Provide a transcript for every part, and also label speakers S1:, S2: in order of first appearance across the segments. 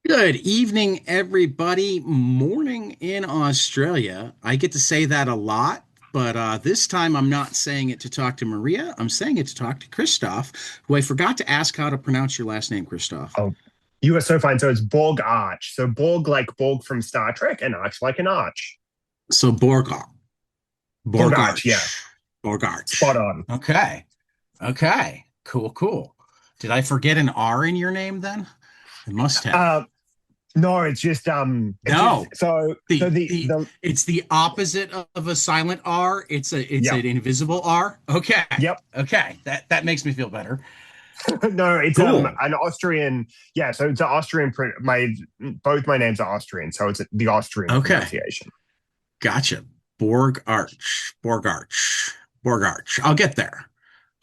S1: Good evening, everybody. Morning in Australia. I get to say that a lot, but this time I'm not saying it to talk to Maria. I'm saying it to talk to Christof, who I forgot to ask how to pronounce your last name, Christof.
S2: Oh, you are so fine. So it's Borg Arch. So Borg like Borg from Star Trek and Arch like an arch.
S1: So Borgar,
S2: Borg Arch, yeah.
S1: Borgarch,
S2: Spot
S1: Borgarch.
S2: on.
S1: Okay, okay, cool, cool. Did I forget an R in your name then? I must have.
S2: Uh no, it's just
S1: No,
S2: so
S1: the
S2: the
S1: it's the opposite of a silent R. It's
S2: yep,
S1: an invisible R. Okay.
S2: yep.
S1: Okay. That makes me feel better.
S2: No, it's
S1: Cool.
S2: an Austrian, yeah, so it's an Austrian my both my names are Austrian, so it's the Austrian
S1: Okay.
S2: pronunciation.
S1: Gotcha. Borg Arch. Borg Arch. Borg Arch. I'll get there.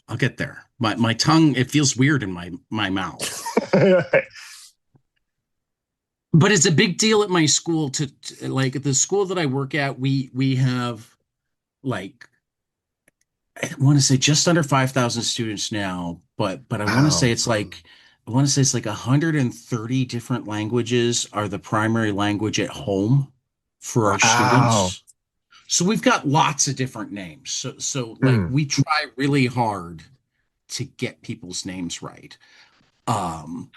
S1: I'll get there. My tongue, it feels weird in my mouth. But it's a big deal at my school like at the school that I work at, we have like I want to say just under 5,000 students now, but
S2: Wow.
S1: I want to say it's like 130 different languages are the primary language at home for our
S2: Wow.
S1: students. So we've got lots of different names. So like
S2: Hmm.
S1: we try really hard to get people's names right. Um,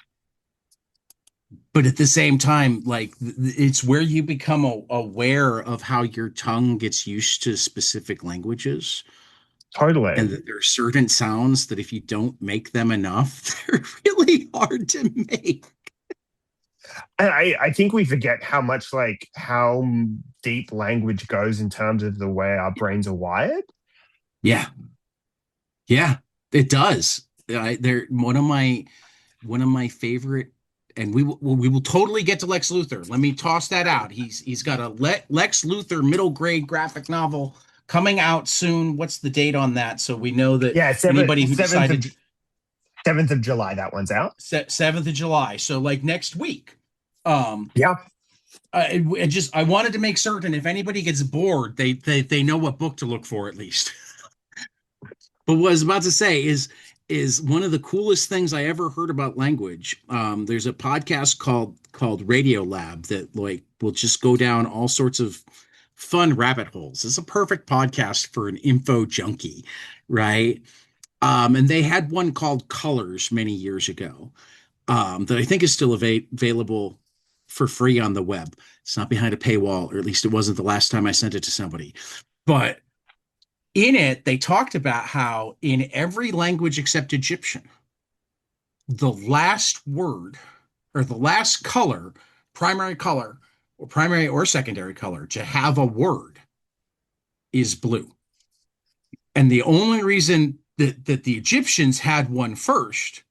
S1: but at the same time, it's where you become aware of how your tongue gets used to specific languages. And
S2: Totally.
S1: that there are certain sounds that if you don't make them enough, they're really hard to make.
S2: And I think we forget how much like how deep language goes in terms of the way our brains are wired.
S1: Yeah, yeah, it does. They're one of my favorite, and we will totally get to Lex Luthor. Let me toss that out. He's got a Lex Luthor middle grade graphic novel coming out soon. What's the date on that? So we know that
S2: Yeah,
S1: anybody who
S2: seventh of
S1: decided
S2: 7th of July, that one's out.
S1: 7th of July, so like next week. Um,
S2: Yeah.
S1: I wanted to make certain if anybody gets bored, they know what book to look for at least. But what I was about to say is one of the coolest things I ever heard about language. There's a podcast called Radio Lab that like will just go down all sorts of fun rabbit holes. It's a perfect podcast for an info junkie, right? And they had one called Colors many years ago, that I think is still available for free on the web. It's not behind a paywall, or at least it wasn't the last time I sent it to somebody. But in it, they talked about how in every language except Egyptian, the last word or the last color, or primary or secondary color to have a word is blue. And the only reason that the Egyptians had one first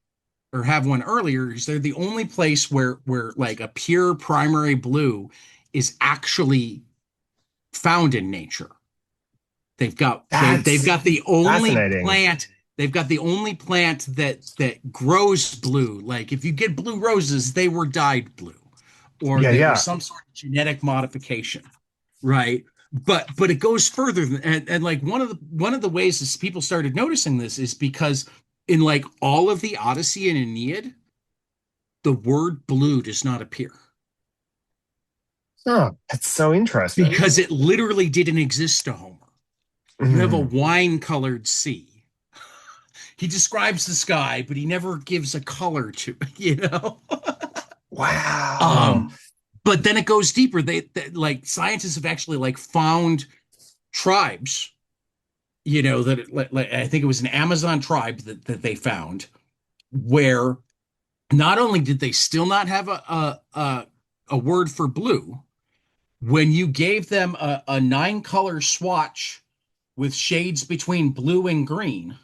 S1: or have one earlier is they're the only place where like a pure primary blue is actually found in nature. They've
S2: That's
S1: got the only
S2: fascinating.
S1: plant they've got the only plant that grows blue. Like if you get blue roses, they were dyed blue or
S2: Yeah,
S1: they were
S2: yeah.
S1: some sort of genetic modification, right? But it goes further and like one of the ways is people started noticing this is because in like all of the Odyssey and Aeneid, the word blue does not appear
S2: Oh, that's so interesting.
S1: because it literally didn't exist to Homer. You have a
S2: Mm.
S1: wine colored sea. He describes the sky, but he never gives a color to it, you know?
S2: Wow.
S1: um, but then it goes deeper. They like scientists have actually like found tribes, you know, like I think it was an Amazon tribe that they found where not only did they still not have a word for blue, when you gave them a nine color swatch with shades between blue and green,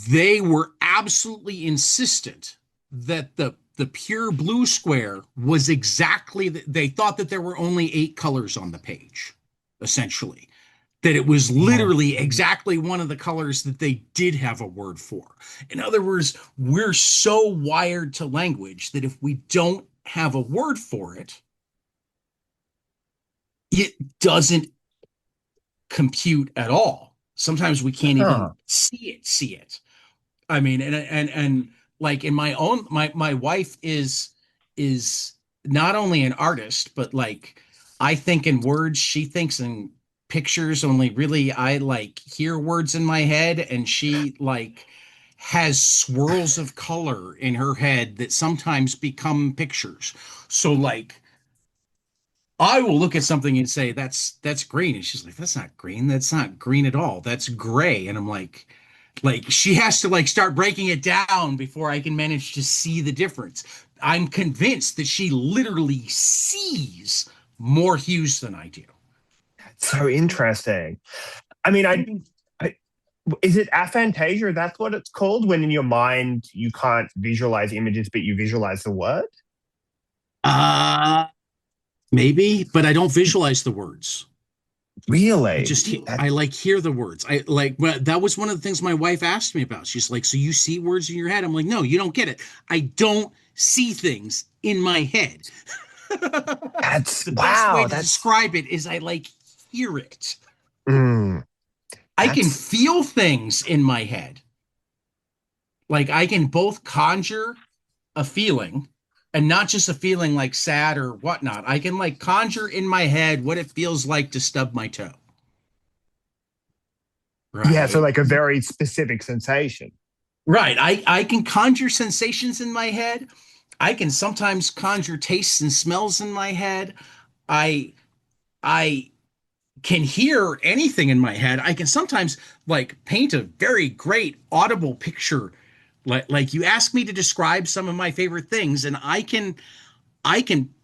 S1: they were absolutely insistent that the pure blue square was exactly they thought that there were only eight colors on the page, essentially. That it was
S2: Oh,
S1: literally exactly one of the colors that they did have a word for. In other words, we're so wired to language that if we don't have a word for it, it doesn't compute at all. Sometimes we can't even
S2: huh.
S1: see it. I mean, and like in my own my wife is not only an artist, but like I think in words, she thinks in pictures, only really I like hear words in my head, and she like has swirls of color in her head that sometimes become pictures. So like I will look at something and say, that's green. And she's like, that's not green. That's not green at all. That's gray. And I'm like she has to like start breaking it down before I can manage to see the difference. I'm convinced that she literally sees more hues than I do.
S2: So interesting. I mean, I is it aphantasia? That's what it's called when in your mind you can't visualize images, but you visualize the word.
S1: Uh maybe, but I don't visualize the words. I
S2: Really?
S1: just I
S2: That's
S1: like hear the words. I like well, that was one of the things my wife asked me about. She's like, "So you see words in your head?" I'm like, "No, you don't get it. I don't see things in my head."
S2: that's
S1: The best way
S2: wow.
S1: to
S2: That's
S1: describe it is I like hear it.
S2: mm,
S1: I can
S2: that's
S1: feel things in my head. Like I can both conjure a feeling and not just a feeling like sad or whatnot. I can like conjure in my head what it feels like to stub my toe.
S2: yeah. So
S1: Right.
S2: like a very specific sensation.
S1: Right. I can conjure sensations in my head. I can sometimes conjure tastes and smells in my head. I I can hear anything in my head. I can sometimes like paint a very great audible picture. Like you ask me to describe some of my favorite things, and I can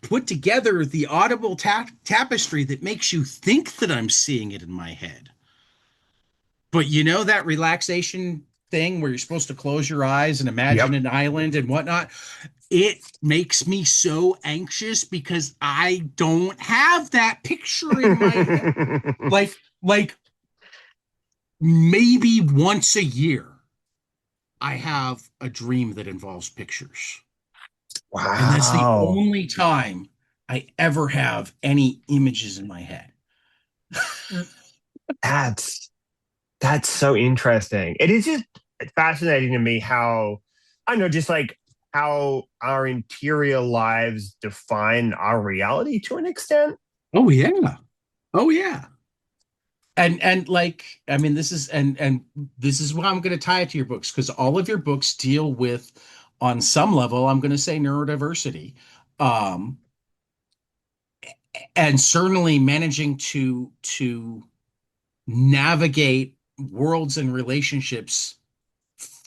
S1: put together the audible tapestry that makes you think that I'm seeing it in my head. But you know that relaxation thing where you're supposed to close your eyes and imagine
S2: Yep.
S1: an island and whatnot? It makes me so anxious because I don't have that picture in my head. Like, like maybe once a year, I have a dream that involves pictures. And that's the
S2: Wow.
S1: only time I ever have any images in my head.
S2: That's that's so interesting. It is just fascinating to me how I don't know, just like how our interior lives define our reality to an extent.
S1: Oh yeah. Oh yeah. And like I mean this is this is why I'm going to tie it to your books because all of your books deal with on some level I'm going to say neurodiversity. Um and certainly managing to navigate worlds and relationships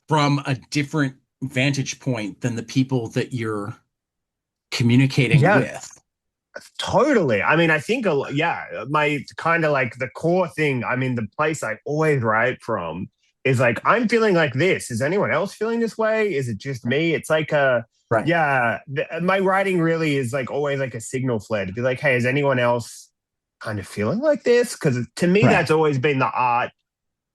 S1: from a different vantage point than the people that you're communicating
S2: Yeah,
S1: with.
S2: totally. I mean, I think, yeah, my kind of like the core thing, I mean, the place I always write from is like, I'm feeling like this. Is anyone else feeling this way? Is it just me? It's like
S1: Right.
S2: yeah, my writing really is like always like a signal flare to be like, hey, is anyone else kind of feeling like this? Because to me,
S1: Right.
S2: that's always been the art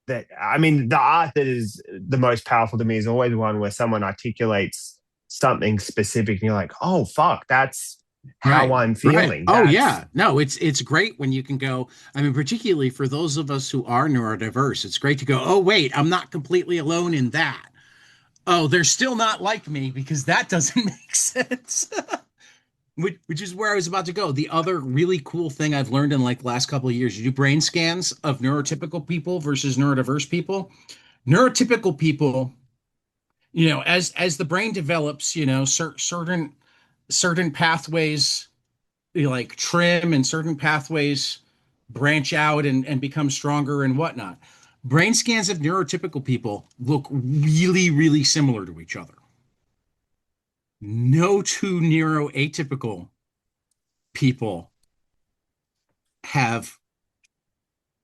S2: that, I mean, the art that is the most powerful to me is always one where someone articulates something specific and you're like, oh, fuck, that's how
S1: Right.
S2: I'm
S1: Right.
S2: feeling.
S1: Oh
S2: That's
S1: yeah. No, it's great when you can go. I mean, particularly for those of us who are neurodiverse, it's great to go, "Oh wait, I'm not completely alone in that." Oh, they're still not like me because that doesn't make sense. Which is where I was about to go. The other really cool thing I've learned in like the last couple of years, you do brain scans of neurotypical people versus neurodiverse people. Neurotypical people, as the brain develops, certain pathways like trim and certain pathways branch out and become stronger and whatnot. Brain scans of neurotypical people look really, really similar to each other. No two neuroatypical people have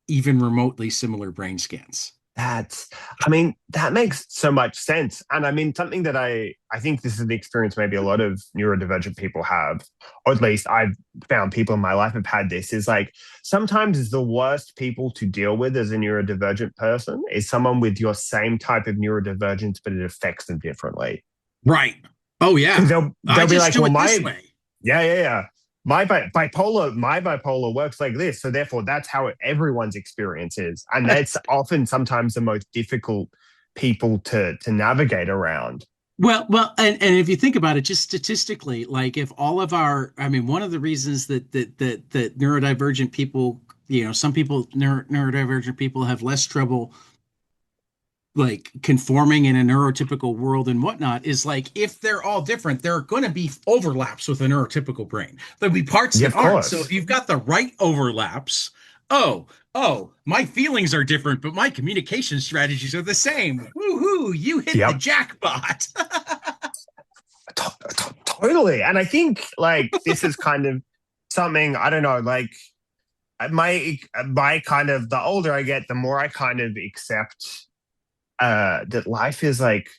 S1: even remotely similar brain scans.
S2: that's I mean, that makes so much sense. And I mean, something that I think this is the experience maybe a lot of neurodivergent people have, or at least I've found people in my life have had this, is like sometimes the worst people to deal with as a neurodivergent person is someone with your same type of neurodivergence, but it affects them differently.
S1: Right. Oh
S2: Because
S1: yeah. I
S2: they'll be
S1: just
S2: like,
S1: do
S2: well,
S1: it this
S2: my
S1: way.
S2: yeah, yeah, yeah. My bipolar works like this. So therefore that's how everyone's experience is. And that's often sometimes the most difficult people to navigate around.
S1: and if you think about it, just statistically, like if all of our, I mean, one of the reasons that neurodivergent people, some people, neurodivergent people have less trouble like conforming in a neurotypical world and whatnot is like if they're all different, there are going to be overlaps with a neurotypical brain. There'll be parts
S2: Yeah,
S1: that
S2: of
S1: aren't. So if
S2: course.
S1: you've got the right overlaps, oh, my feelings are different, but my communication strategies are the same. Woohoo, you hit the
S2: Yep.
S1: jackpot.
S2: Totally. And I think like this is kind of something, I don't know, like my kind of the older I get, the more I kind of accept that life is like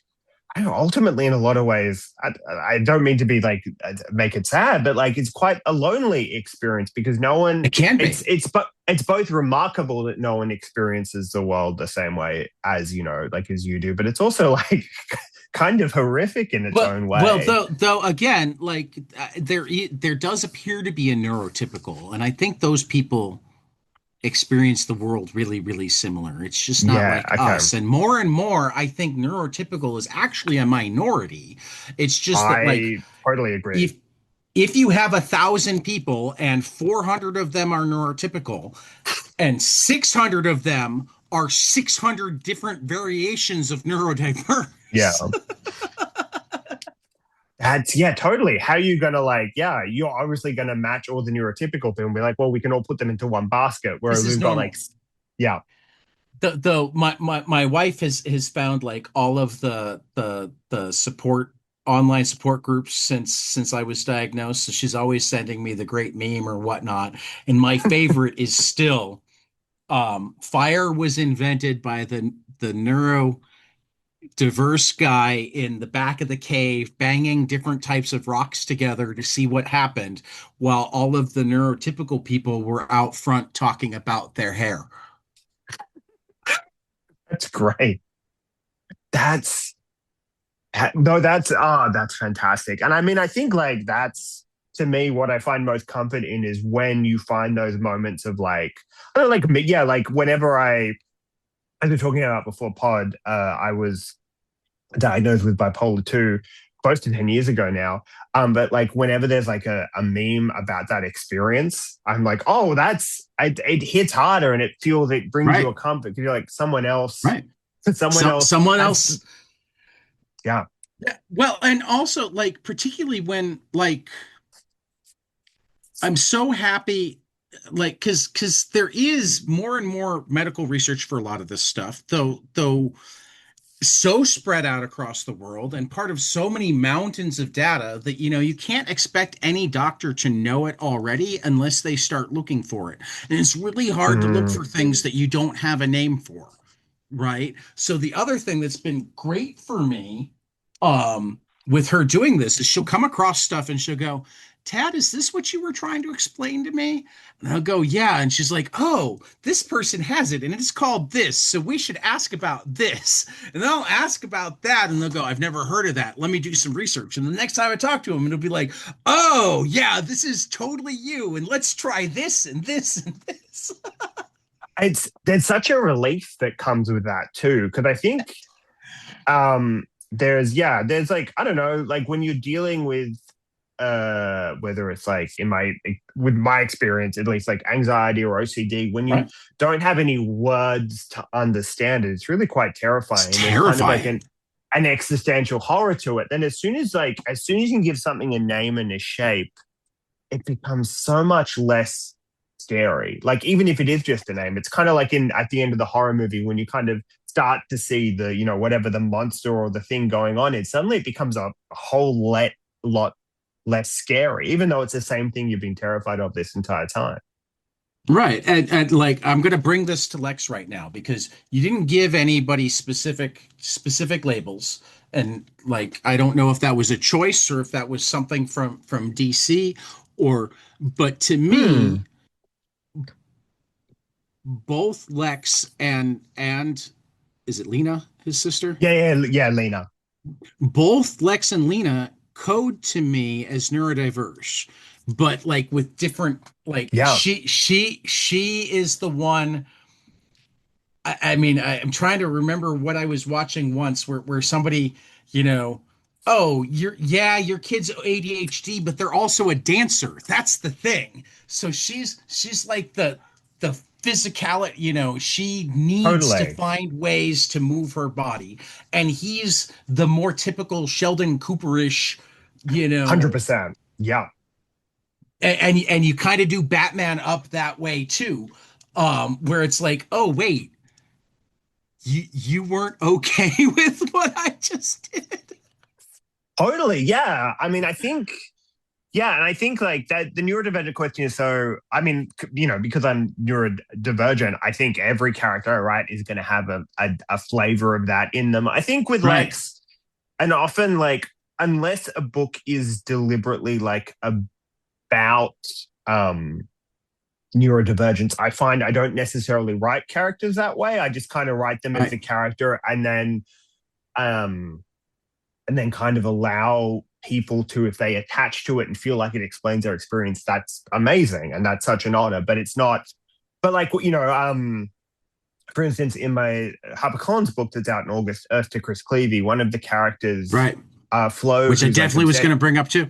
S2: I don't know, ultimately in a lot of ways, I don't mean to be like make it sad, but like it's quite a lonely experience because no one
S1: It can be.
S2: it's both remarkable that no one experiences the world the same way as like as you do, but it's also like kind of horrific in its own
S1: Well,
S2: way.
S1: though again, like there does appear to be a neurotypical, and I think those people experience the world really, really similar. It's just not
S2: Yeah,
S1: like
S2: okay.
S1: us. And more, I think neurotypical is actually a minority. It's just that like
S2: I totally agree.
S1: if if you have 1,000 people and 400 of them are neurotypical and 600 of them are 600 different variations of
S2: Yeah.
S1: neurodiverse.
S2: That's yeah, totally. How are you gonna like, yeah, you're obviously gonna match all the neurotypical people and be like, well, we can all put them into one basket. Whereas
S1: This is
S2: we've got like,
S1: normal.
S2: yeah,
S1: Though my wife has found like all of the support online support groups since I was diagnosed. So she's always sending me the great meme or whatnot. And my favorite is still fire was invented by the neurodiverse guy in the back of the cave banging different types of rocks together to see what happened, while all of the neurotypical people were out front talking about their hair.
S2: that's great. That's no, that's fantastic. And I mean, I think like that's to me what I find most comfort in is when you find those moments of like, I don't know, like yeah, like whenever as we were talking about before pod, I was diagnosed with bipolar 2 close to 10 years ago now. But like whenever there's like a meme about that experience, I'm like, oh, it hits harder and it brings you a
S1: Right,
S2: comfort because you're like
S1: right.
S2: someone else
S1: Someone
S2: has,
S1: else.
S2: yeah.
S1: Yeah, well, and also like particularly when like I'm so happy like because there is more and more medical research for a lot of this stuff, though so spread out across the world and part of so many mountains of data that you can't expect any doctor to know it already unless they start looking for it. And it's really hard to look
S2: Mm,
S1: for things that you don't have a name for. Right. So the other thing that's been great for me, with her doing this is she'll come across stuff and she'll go, Tad, is this what you were trying to explain to me? And I'll go, yeah. And she's like, oh, this person has it and it's called this. So we should ask about this. And then I'll ask about that. And they'll go, I've never heard of that. Let me do some research. And the next time I talk to them, it'll be like, oh, yeah, this is totally you. And let's try this and this and this.
S2: there's such a relief that comes with that too because I think there's like I don't know like when you're dealing with whether it's like in my with my experience at least like anxiety or OCD when you
S1: Right.
S2: don't have any words to understand it it's really quite
S1: It's
S2: terrifying and there's kind of like
S1: terrifying.
S2: an existential horror to it then as soon as you can give something a name and a shape it becomes so much less scary. Like even if it is just a name, it's kind of like in at the end of the horror movie when you kind of start to see the whatever the monster or the thing going on is. Suddenly it becomes a whole lot less scary, even though it's the same thing you've been terrified of this entire time.
S1: Right. And like I'm gonna bring this to Lex right now because you didn't give anybody specific labels. And like I don't know if that was a choice or if that was something from DC or but to me,
S2: Hmm.
S1: both Lex and is it Lena, his sister?
S2: Yeah, Lena.
S1: Both Lex and Lena code to me as neurodiverse, but like with different like
S2: Yeah.
S1: she is the one. I mean, I'm trying to remember what I was watching once where somebody, you know, oh, your kid's ADHD, but they're also a dancer. That's the thing. So she's like the physicality, she needs to
S2: Totally.
S1: find ways to move her body. And he's the more typical Sheldon Cooperish, you know,
S2: 100%. Yeah.
S1: and you kind of do Batman up that way too. Where it's like, oh wait, you weren't okay with what I just did.
S2: Totally. Yeah. I mean, I think, yeah. And I think like that the neurodivergent question is so, I mean, because I'm neurodivergent, I think every character I write is going to have a flavor of that in them. I think with
S1: Right.
S2: Lex, and often like, unless a book is deliberately like about um neurodivergence, I find I don't necessarily write characters that way. I just kind of write them as
S1: Right.
S2: a character um and then kind of allow people to, if they attach to it and feel like it explains their experience, that's amazing and that's such an honor. But it's not, but like, for instance, in my HarperCollins book that's out in August, Earth to Chris Cleevy, one of the characters,
S1: Right.
S2: Flo,
S1: Which I
S2: who's like
S1: definitely was going to bring up too.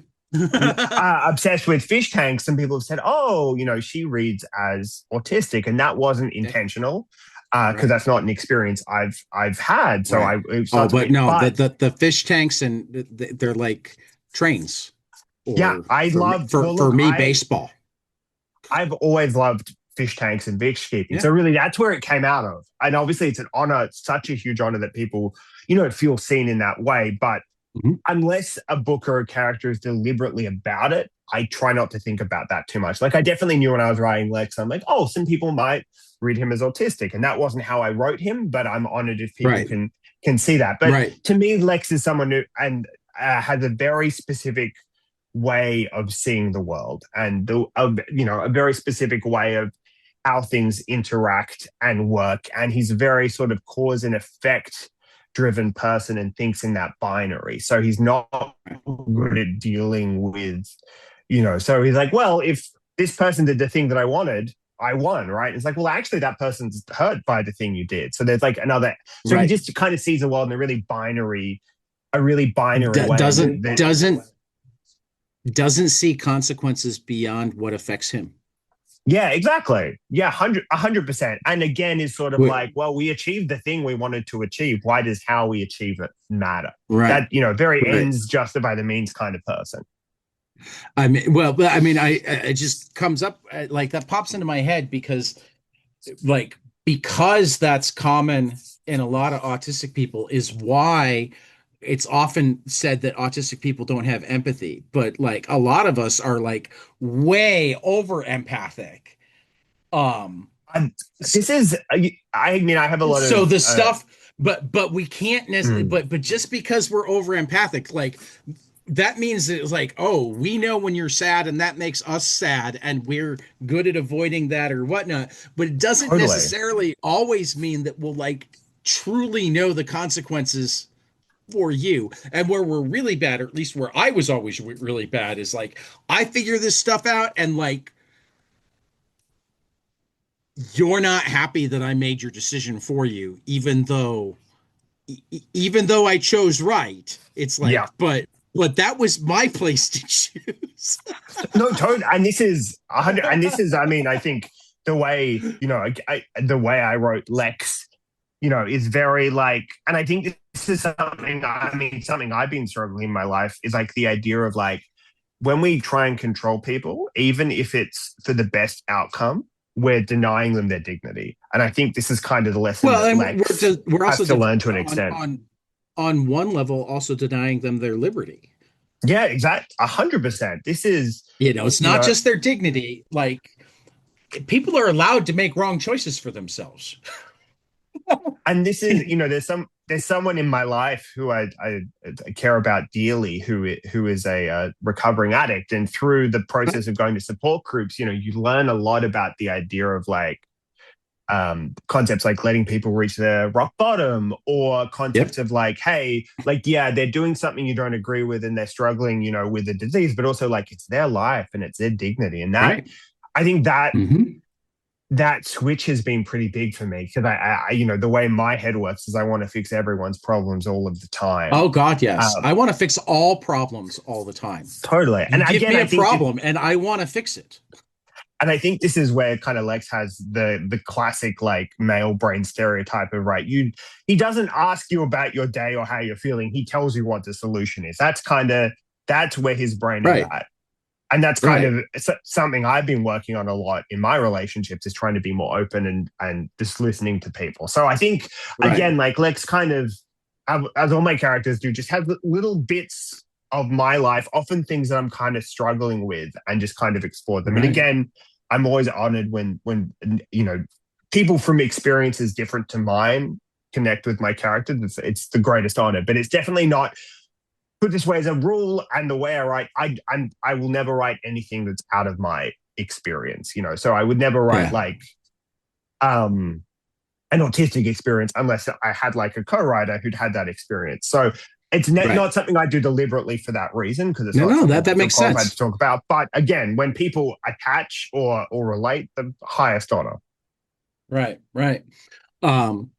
S2: obsessed with fish tanks, and people have said, "Oh, she reads as autistic," and that wasn't intentional because
S1: Right.
S2: that's not an experience I've had. So
S1: Right.
S2: it's
S1: Oh,
S2: not to
S1: but
S2: be,
S1: no,
S2: but
S1: the fish tanks and they're like trains,
S2: yeah,
S1: or
S2: I love. Well,
S1: for
S2: look,
S1: me, baseball.
S2: I've always loved fish tanks and fish keeping.
S1: Yeah.
S2: So really, that's where it came out of. And obviously, it's an honor. It's such a huge honor that people, feel seen in that way. But
S1: Mhm.
S2: unless a book or a character is deliberately about it, I try not to think about that too much. Like I definitely knew when I was writing Lex, I'm like, oh, some people might read him as autistic, and that wasn't how I wrote him. But I'm honored if people
S1: Right.
S2: can see that. But
S1: Right.
S2: to me, Lex is someone who and has a very specific way of seeing the world, and a very specific way of how things interact and work. And he's a very sort of cause and effect driven person and thinks in that binary. So he's not good at dealing with, so he's like, well, if this person did the thing that I wanted, I won, right? It's like, well, actually, that person's hurt by the thing you did. So there's like another, so he
S1: Right.
S2: just kind of sees the world in a really binary way.
S1: Doesn't see consequences beyond what affects him.
S2: Yeah, exactly. Yeah, 100%. And again, is sort of
S1: Wait,
S2: like, well, we achieved the thing we wanted to achieve. Why does how we achieve it matter?
S1: right.
S2: That, very
S1: Right.
S2: ends justify the means kind of person.
S1: I mean, well, I mean, it just comes up like that pops into my head because that's common in a lot of autistic people is why it's often said that autistic people don't have empathy, but like a lot of us are like way over empathic. Um,
S2: And this is, I mean, I have a lot
S1: so
S2: of,
S1: the stuff, but we can't necessarily,
S2: mm,
S1: but just because we're over empathic, like that means it's like, oh, we know when you're sad and that makes us sad and we're good at avoiding that or whatnot. But it doesn't
S2: totally.
S1: necessarily always mean that we'll like truly know the consequences for you. And where we're really bad, or at least where I was always really bad, is like I figure this stuff out and like you're not happy that I made your decision for you, even though I chose right. It's
S2: Yeah.
S1: like, but that was my place to choose.
S2: No, totally. And this is 100. And this is, I mean, I think the way, the way I wrote Lex, is very like, and I think this is something I've been struggling in my life is like the idea of like, when we try and control people, even if it's for the best outcome, we're denying them their dignity. And I think this is kind of the lesson
S1: Well,
S2: that
S1: and
S2: Lex
S1: we're
S2: has
S1: also
S2: to learn to an
S1: on
S2: extent.
S1: on one level also denying them their liberty.
S2: Yeah, exactly. 100%. This is,
S1: It's
S2: you
S1: not
S2: know,
S1: just their dignity. Like people are allowed to make wrong choices for themselves.
S2: and this is, there's someone in my life who I care about dearly who is a recovering addict, and through the process of going to support groups, you learn a lot about the idea of like concepts like letting people reach their rock bottom, or
S1: Yep.
S2: concepts of like, hey, like, yeah, they're doing something you don't agree with and they're struggling, with the disease, but also like it's their life and it's their dignity. And that,
S1: Right.
S2: I think that
S1: Mm-hmm.
S2: that switch has been pretty big for me because the way my head works is I want to fix everyone's problems all of the time.
S1: Oh God, yes.
S2: Um,
S1: I want to fix all problems all the time.
S2: totally.
S1: You
S2: And
S1: give
S2: again,
S1: me
S2: I
S1: a
S2: think
S1: problem and I want to fix it.
S2: this is where kind of Lex has the classic like male brain stereotype of right. He doesn't ask you about your day or how you're feeling. He tells you what the solution is. That's where his brain is
S1: Right.
S2: at. And that's kind
S1: Right.
S2: of something I've been working on a lot in my relationships is trying to be more open and just listening to people. So I think
S1: Right.
S2: again, like Lex kind of, as all my characters do, just have little bits of my life, often things that I'm kind of struggling with, and just kind of explore them. And
S1: Right.
S2: again, I'm always honored when people from experiences different to mine connect with my character. It's the greatest honor, but it's definitely not put this way as a rule and the way I write, I will never write anything that's out of my experience, So I would never write
S1: Yeah.
S2: like um an autistic experience unless I had like a co-writer who'd had that experience. So it's
S1: Right.
S2: not something I do deliberately for that reason because it's
S1: No,
S2: not
S1: no,
S2: something
S1: that
S2: I
S1: that
S2: feel
S1: makes
S2: qualified to
S1: sense.
S2: talk about. But again, when people attach or relate, the highest honor.
S1: Right. Right. Um,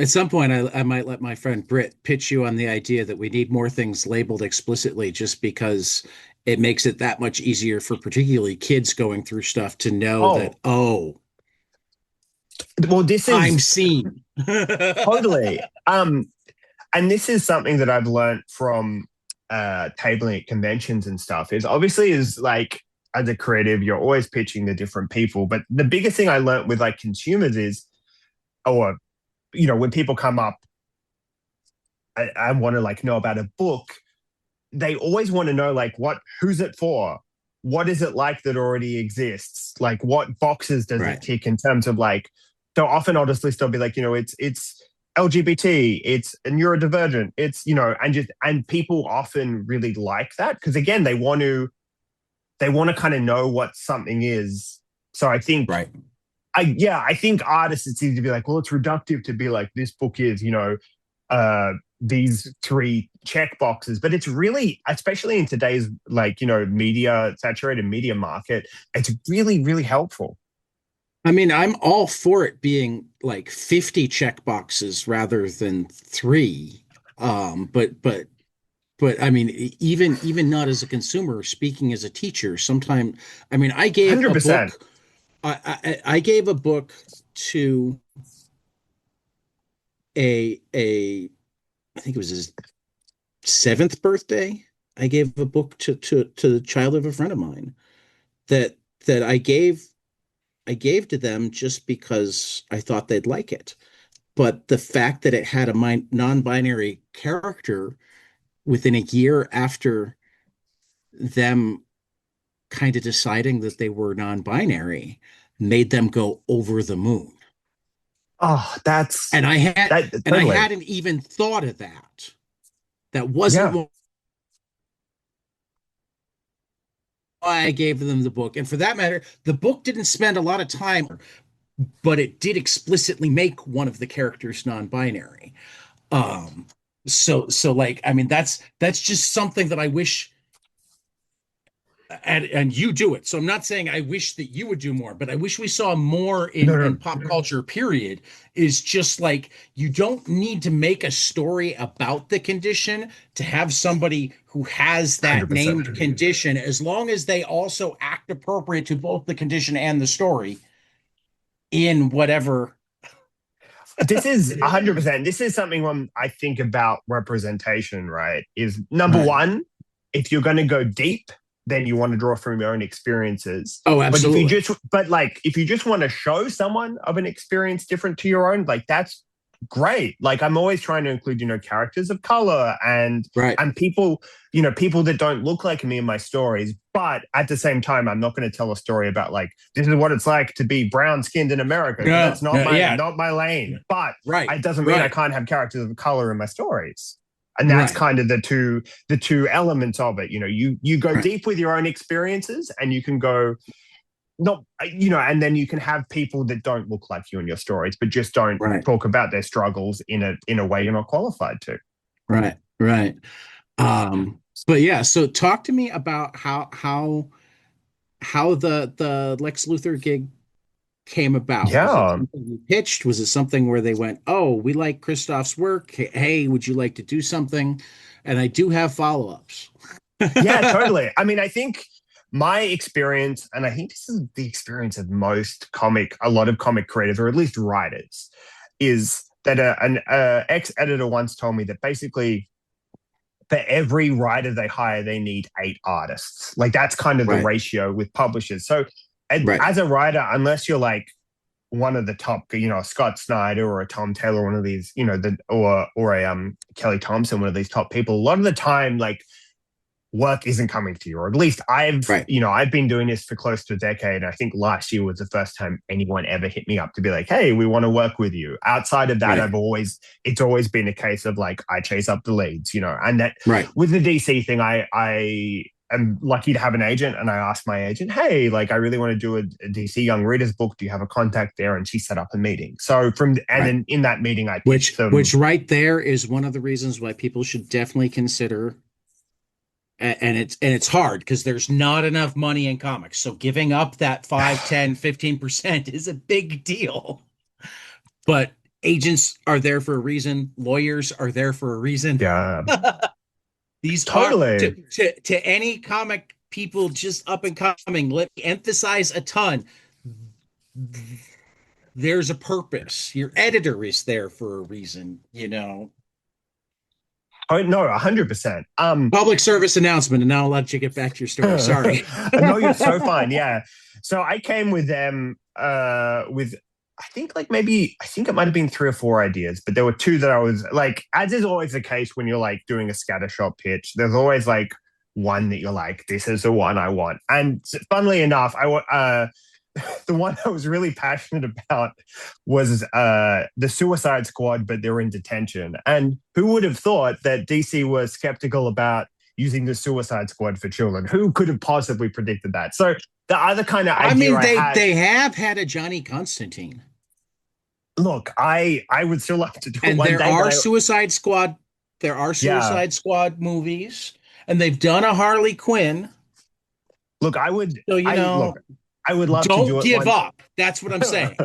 S1: at some point I might let my friend Britt pitch you on the idea that we need more things labeled explicitly just because it makes it that much easier for particularly kids going through stuff to know that,
S2: Oh,
S1: oh,
S2: well, this
S1: I'm
S2: is
S1: seen.
S2: totally. And this is something that I've learned from tabling at conventions and stuff is obviously is like as a creative, you're always pitching to different people. But the biggest thing I learned with like consumers is, or when people come up, I want to like know about a book, they always want to know like who's it for? What is it like that already exists? Like what boxes does it
S1: Right.
S2: tick in terms of like, so often I'll just list, I'll be like, it's LGBT, it's neurodivergent, it's, and people often really like that because again, they want to kind of know what something is. So I think
S1: Right.
S2: I think artists, it's easy to be like, well, it's reductive to be like, this book is, uh, these three check boxes, but it's really, especially in today's like, media saturated media market, it's really, really helpful.
S1: I mean, I'm all for it being like 50 check boxes rather than three. But I mean, even not as a consumer, speaking as a teacher, sometimes I mean, I gave a
S2: 100%.
S1: book. I gave a book to a I think it was his seventh birthday. I gave a book to the child of a friend of mine that that I gave to them just because I thought they'd like it. But the fact that it had a non-binary character within a year after them kind of deciding that they were non-binary made them go over the moon.
S2: Oh,
S1: And I had
S2: that
S1: and I
S2: totally.
S1: hadn't even thought of that. That wasn't
S2: Yeah,
S1: why I gave them the book. And for that matter, the book didn't spend a lot of time, but it did explicitly make one of the characters non-binary. Um, so like, I mean, that's just something that I wish and you do it. So I'm not saying I wish that you would do more, but I wish we saw more
S2: no,
S1: in
S2: no,
S1: pop culture, period, is just like you don't need to make a story about the condition to have somebody who has that
S2: 100%.
S1: named condition, as long as they also act appropriate to both the condition and the story in whatever.
S2: This is 100%. This is something when I think about representation, right? Is number
S1: Right.
S2: one, if you're going to go deep, then you want to draw from your own experiences.
S1: Oh, absolutely.
S2: But like, if you just want to show someone of an experience different to your own, like that's great. Like, I'm always trying to include, characters of color
S1: Right.
S2: and people, people that don't look like me in my stories. But at the same time, I'm not going to tell a story about like this is what it's like to be brown skinned in America because that's
S1: No, no, yeah.
S2: not my lane. But
S1: Right.
S2: it doesn't mean I
S1: Right.
S2: can't have characters of color in my stories. And that's
S1: Right.
S2: kind of the two elements of it. You go
S1: Right.
S2: deep with your own experiences, and you can go not and then you can have people that don't look like you in your stories, but just don't
S1: Right.
S2: talk about their struggles in a way you're not qualified to.
S1: Right. Right. But yeah, so talk to me about how the Lex Luthor gig came about? Was it
S2: Yeah.
S1: something you pitched? Was it something where they went, "Oh, we like Christoph's work. Hey, would you like to do something?" And I do have follow-ups.
S2: Yeah, totally. I mean, I think my experience, and I think this is the experience of a lot of comic creators, or at least writers, is that an ex-editor once told me that basically for every writer they hire, they need 8 artists. Like that's kind of the
S1: Right,
S2: ratio with publishers. So
S1: right,
S2: as a writer, unless you're like one of the top, a Scott Snyder or a Tom Taylor, one of these, or a Kelly Thompson, one of these top people, a lot of the time, like work isn't coming to you, or at least
S1: right,
S2: I've been doing this for close to a decade. I think last year was the first time anyone ever hit me up to be like, hey, we want to work with you. Outside of that,
S1: right,
S2: it's always been a case of like, I chase up the leads, and that
S1: right.
S2: with the DC thing, I am lucky to have an agent, and I asked my agent, hey, like I really want to do a DC Young Readers book. Do you have a contact there? And she set up a meeting. And
S1: Right.
S2: then in that meeting, I pitched
S1: Which
S2: them.
S1: right there is one of the reasons why people should definitely consider, and it's hard because there's not enough money in comics. So giving up that 5, 10, 15% is a big deal. But agents are there for a reason, lawyers are there for a reason.
S2: Yeah,
S1: These are
S2: totally.
S1: to any comic people just up and coming, let me emphasize a ton. There's a purpose. Your editor is there for a reason.
S2: Oh no, 100%.
S1: Public service announcement, and now I'll let you get back to your story. Sorry.
S2: No, you're so fine. Yeah. So I came with them with I think like maybe I think it might have been 3 or 4 ideas, but there were two that I was like, as is always the case when you're like doing a scattershot pitch, there's always like one that you're like, this is the one I want. And funnily enough, the one I was really passionate about was the Suicide Squad, but they're in detention. And who would have thought that DC was skeptical about using the Suicide Squad for children? Who could have possibly predicted that? So the other kind of
S1: I
S2: idea
S1: mean,
S2: I had,
S1: they have had a Johnny Constantine,
S2: look, I would still love to do it
S1: and
S2: one day, but
S1: There are
S2: yeah,
S1: Suicide Squad movies, and they've done a Harley Quinn.
S2: look,
S1: So
S2: I would love to do
S1: don't
S2: it
S1: give
S2: one.
S1: up. That's what I'm saying.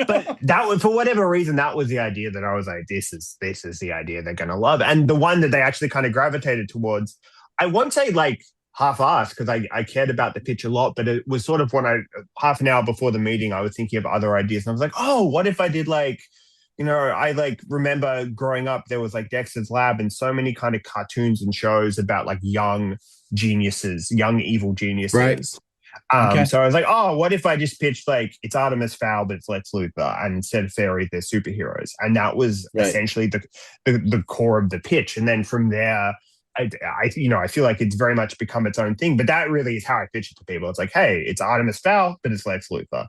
S2: But that was, for whatever reason, that was the idea that I was like, this is the idea they're gonna love, and the one that they actually kind of gravitated towards. I won't say like half-assed because I cared about the pitch a lot, but it was sort of when I half an hour before the meeting, I was thinking of other ideas, and I was like, oh, what if I did like. I like remember growing up, there was like Dexter's Lab and so many kind of cartoons and shows about like young geniuses, young evil
S1: Right.
S2: geniuses.
S1: Okay.
S2: So I was like, oh, what if I just pitched like it's Artemis Fowl, but it's Lex Luthor, and instead of fairies, they're superheroes, and that was
S1: Right.
S2: essentially the core of the pitch. And then from there, I feel like it's very much become its own thing. But that really is how I pitch it to people. It's like, hey, it's Artemis Fowl, but it's Lex Luthor.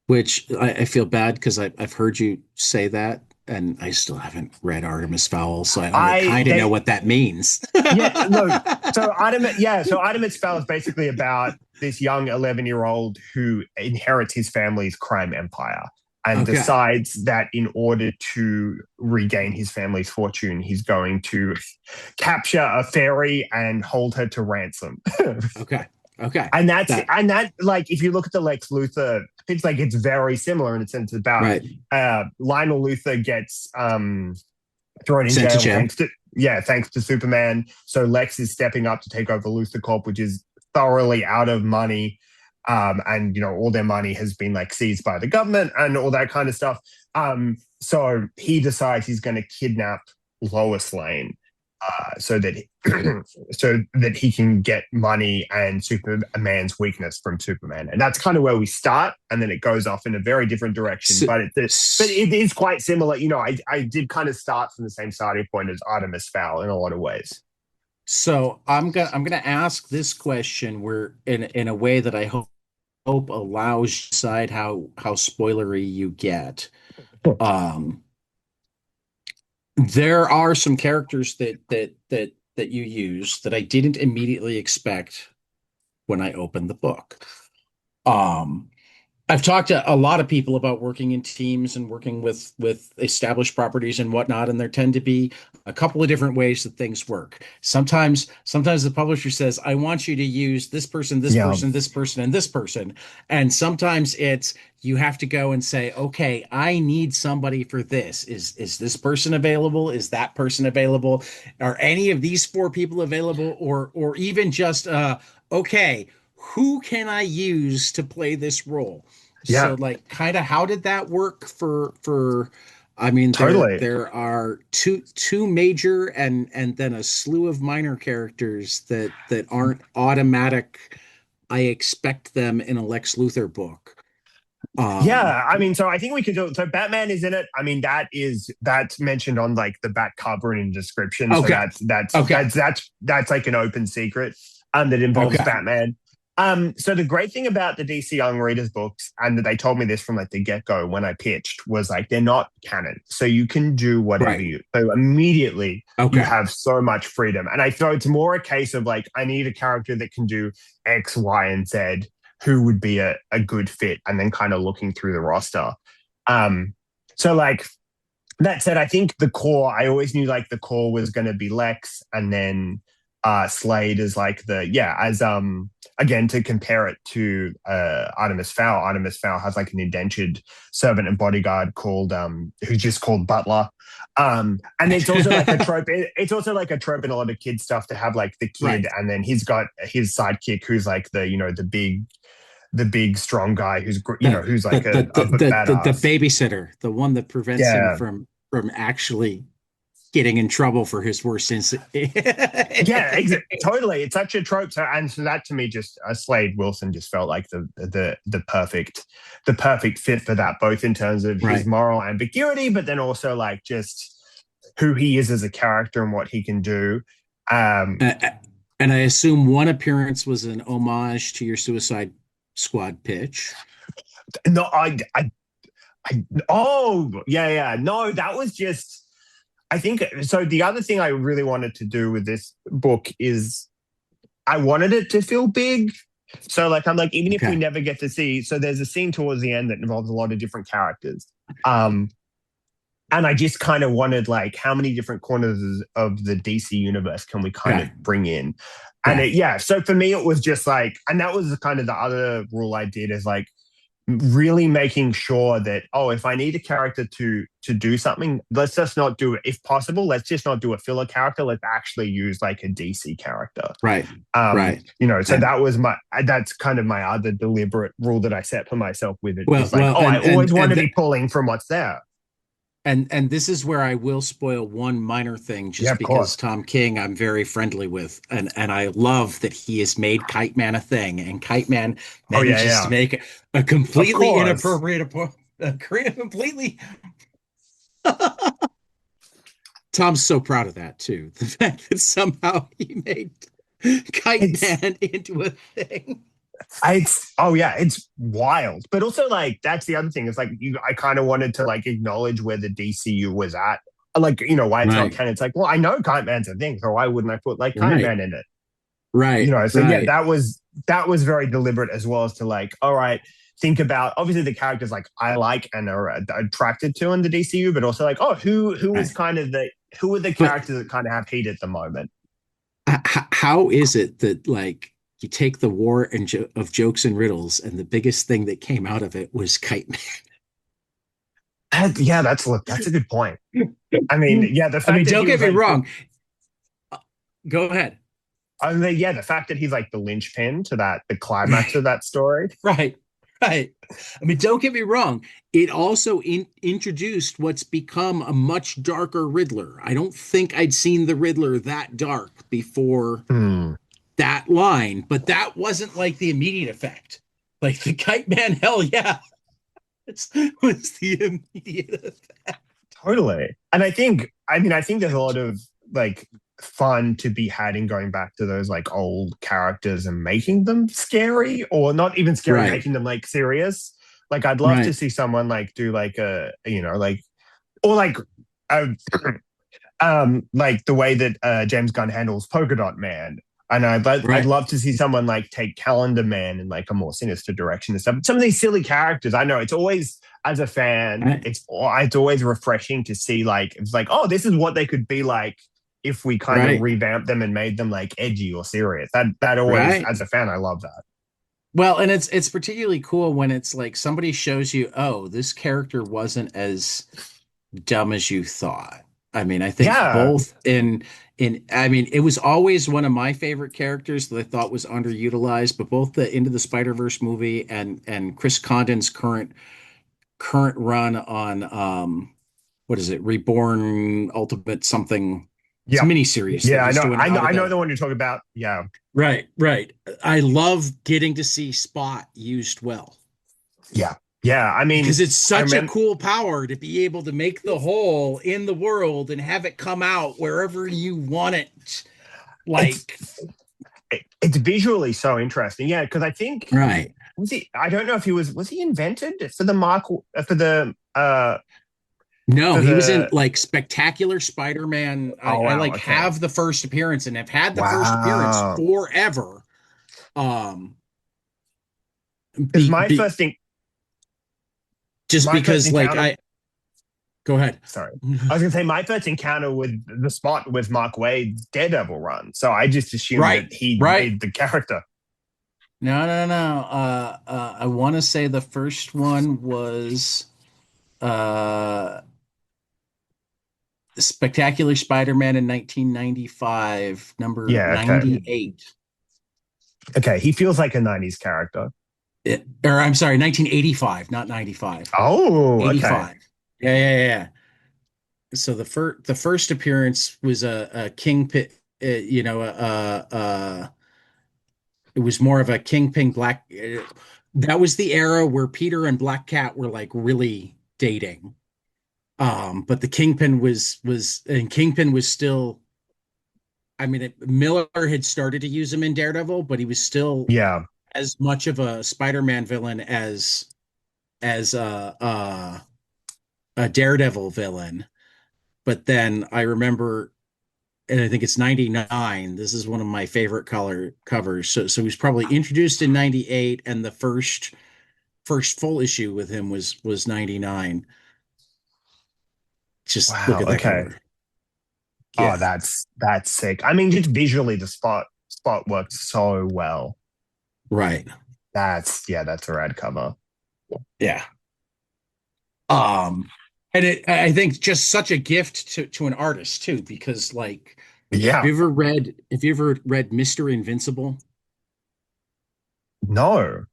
S1: Which I feel bad because I've heard you say that, and I still haven't read Artemis Fowl, so I
S2: I
S1: kind of know
S2: they
S1: what that means.
S2: Yeah, no. So Artemis Fowl is basically about this young 11-year-old who inherits his family's crime empire and
S1: Okay.
S2: decides that in order to regain his family's fortune, he's going to capture a fairy and hold her to ransom.
S1: Okay. Okay. That
S2: And that like if you look at the Lex Luthor, it's like it's very similar in a sense about
S1: right.
S2: Lionel Luthor gets thrown in
S1: Sent to
S2: jail
S1: jail.
S2: thanks to Superman. So Lex is stepping up to take over Luthor Corp, which is thoroughly out of money. And all their money has been like seized by the government and all that kind of stuff. So he decides he's going to kidnap Lois Lane, so that so that he can get money and Superman's weakness from Superman, and that's kind of where we start, and then it goes off in a very different direction.
S1: So,
S2: But it is quite similar. I did kind of start from the same starting point as Artemis Fowl in a lot of ways.
S1: so I'm gonna ask this question where in a way that I hope allows you to decide how spoilery you get. Um, there are some characters that you use that I didn't immediately expect when I opened the book. Um, I've talked to a lot of people about working in teams and working with established properties and whatnot, and there tend to be a couple of different ways that things work. Sometimes the publisher says, "I want you to use this person, this
S2: Yeah.
S1: person, this person, and this person," and sometimes it's you have to go and say, "Okay, I need somebody for this. Is this person available? Is that person available? Are any of these four people available? Or even just okay." Who can I use to play this role?
S2: Yeah,
S1: So like kind of how did that work for I mean
S2: totally.
S1: there are two major and then a slew of minor characters that aren't automatic. I expect them in a Lex Luthor book. Um
S2: Yeah, I mean, so I think we can do. So Batman is in it. I mean, that's mentioned on like the back cover and in description. So
S1: okay. Okay.
S2: that's like an open secret that involves
S1: Okay.
S2: Batman. So the great thing about the DC Young Readers books, and that they told me this from like the get go when I pitched, was like they're not canon, so you can do whatever
S1: Right.
S2: you. So immediately you
S1: Okay.
S2: have so much freedom, and I thought it's more a case of like I need a character that can do X, Y, and Z who would be a good fit, and then kind of looking through the roster. Um, so like that said, I think the core, I always knew like the core was going to be Lex, and then Slade is like the, yeah, as again to compare it to Artemis Fowl. Artemis Fowl has like an indentured servant and bodyguard called who's just called Butler. And it's also like a trope. It's also like a trope in a lot of kid stuff to have like the kid,
S1: Right.
S2: and then he's got his sidekick who's like the, the big strong guy who's,
S1: The
S2: who's like a
S1: the
S2: badass.
S1: babysitter, the one that prevents him
S2: Yeah.
S1: from actually getting in trouble for his worst incident.
S2: Yeah, totally. It's such a trope. So, and so that to me, just Slade Wilson just felt like the perfect fit for that, both in terms of his
S1: Right.
S2: moral ambiguity, but then also like just who he is as a character and what he can do. Um,
S1: And I assume one appearance was an homage to your Suicide Squad pitch.
S2: no, oh yeah, yeah. No, that was just. I think so. The other thing I really wanted to do with this book is I wanted it to feel big. So like I'm like, even if we
S1: Okay.
S2: never get to see, so there's a scene towards the end that involves a lot of different characters. Um, and I just kind of wanted like how many different corners of the DC universe can we kind of
S1: Okay.
S2: bring in? And
S1: Okay.
S2: yeah, so for me it was just like, and that was kind of the other rule I did is like really making sure that, oh, if I need a character to do something, let's just not do it. If possible, let's just not do a filler character. Let's actually use like a DC character.
S1: Right. Right.
S2: So
S1: And
S2: that's kind of my other deliberate rule that I set for myself with it
S1: well,
S2: is like,
S1: well,
S2: oh, I always want to be pulling from what's there.
S1: and this is where I will spoil one minor thing
S2: Yeah,
S1: just
S2: of
S1: because
S2: course.
S1: Tom King I'm very friendly with and I love that he has made Kite Man a thing and Kite Man
S2: Oh yeah,
S1: manages to
S2: yeah.
S1: make a
S2: Of
S1: completely
S2: course.
S1: inappropriate a completely Tom's so proud of that too. The fact that somehow he made Kite
S2: It's
S1: Man into a thing.
S2: it's oh yeah, it's wild. But also like that's the other thing. It's like I kind of wanted to like acknowledge where the DCU was at. Like, why it's not
S1: Right,
S2: canon. It's like, well, I know Kite Man's a thing, so why wouldn't I put like Kite
S1: right,
S2: Man in it?
S1: right,
S2: So yeah,
S1: right,
S2: that was very deliberate as well as to like, all right, think about obviously the characters like I like and are attracted to in the DCU, but also like, oh, who is
S1: right.
S2: kind of the who are the
S1: But
S2: characters that kind of have heat at the moment?
S1: how is it that like you take the war of jokes and riddles, and the biggest thing that came out of it was Kite
S2: Yeah, that's a good point. I mean,
S1: Man?
S2: yeah, the
S1: I mean,
S2: fact that
S1: don't
S2: he
S1: get
S2: was
S1: me
S2: like
S1: wrong. Go ahead.
S2: I mean, yeah, the fact that he's like the linchpin to the climax of that story.
S1: Right, right. I mean, don't get me wrong. It also introduced what's become a much darker Riddler. I don't think I'd seen the Riddler that dark before
S2: Hmm.
S1: that line, but that wasn't like the immediate effect. Like the Kite Man, hell yeah, it was the immediate effect.
S2: Totally. And I think there's a lot of like fun to be had in going back to those like old characters and making them scary or not even scary,
S1: Right,
S2: making them like serious. Like I'd love to
S1: right.
S2: see someone like do like like or uh, like the way that James Gunn handles Polka Dot Man. I know, but I'd
S1: Right.
S2: love to see someone like take Calendar Man in like a more sinister direction and stuff. Some of these silly characters, I know it's always as a fan,
S1: Right.
S2: it's always refreshing to see like it's like, oh, this is what they could be like if we kind of
S1: Right.
S2: revamped them and made them like edgy or serious. That always,
S1: Right.
S2: as a fan, I love that.
S1: Well, and it's particularly cool when it's like somebody shows you, oh, this character wasn't as dumb as you thought. I mean, I think
S2: Yeah.
S1: both in I mean, it was always one of my favorite characters that I thought was underutilized, but both the Into the Spider-Verse movie and Chris Condon's current run on what is it? Reborn Ultimate something. It's a
S2: Yep.
S1: mini series that
S2: Yeah, I
S1: he's
S2: know.
S1: doing out
S2: I
S1: of
S2: know
S1: the
S2: the one you're talking about. Yeah.
S1: right, right. I love getting to see Spot used well.
S2: Yeah. Yeah. I mean,
S1: Because it's
S2: I
S1: such a
S2: remember
S1: cool power to be able to make the hole in the world and have it come out wherever you want it.
S2: it's
S1: Like,
S2: it's visually so interesting. Yeah, because I think
S1: right.
S2: was he? I don't know if he was he invented for the Mark
S1: No,
S2: for
S1: he was in
S2: the
S1: like Spectacular Spider-Man.
S2: oh
S1: I
S2: wow,
S1: like
S2: okay.
S1: have the first appearance and have had the first appearance
S2: Wow.
S1: forever. Um,
S2: Because my
S1: be
S2: first thing
S1: just
S2: my first
S1: because like
S2: encounter
S1: I go ahead.
S2: sorry. I was gonna say my first encounter with the Spot was Mark Waid's Daredevil run. So I just assumed
S1: Right,
S2: that he
S1: right.
S2: made the character.
S1: No, no, no. I want to say the first one was uh Spectacular Spider-Man in 1995, number
S2: Yeah, okay.
S1: 98.
S2: Okay. He feels like a 90s character.
S1: Or I'm sorry, 1985, not 95.
S2: Oh, okay.
S1: 85. Yeah, yeah, yeah, yeah. So the first appearance was a Kingpin, it was more of a Kingpin Black. That was the era where Peter and Black Cat were like really dating. But the Kingpin was still. I mean, Miller had started to use him in Daredevil, but he was still
S2: Yeah.
S1: as much of a Spider-Man villain as a Daredevil villain. But then I remember, and I think it's 99. This is one of my favorite color covers. So he was probably introduced in 98, and the first full issue with him was 99. Just look
S2: Wow.
S1: at that
S2: Okay.
S1: cover.
S2: Oh,
S1: Yeah,
S2: that's sick. I mean, just visually, the spot works so well.
S1: right.
S2: That's a rad cover.
S1: Yeah. Um, and I think just such a gift to an artist too, because like,
S2: Yeah.
S1: have you ever read Mr. Invincible?
S2: No.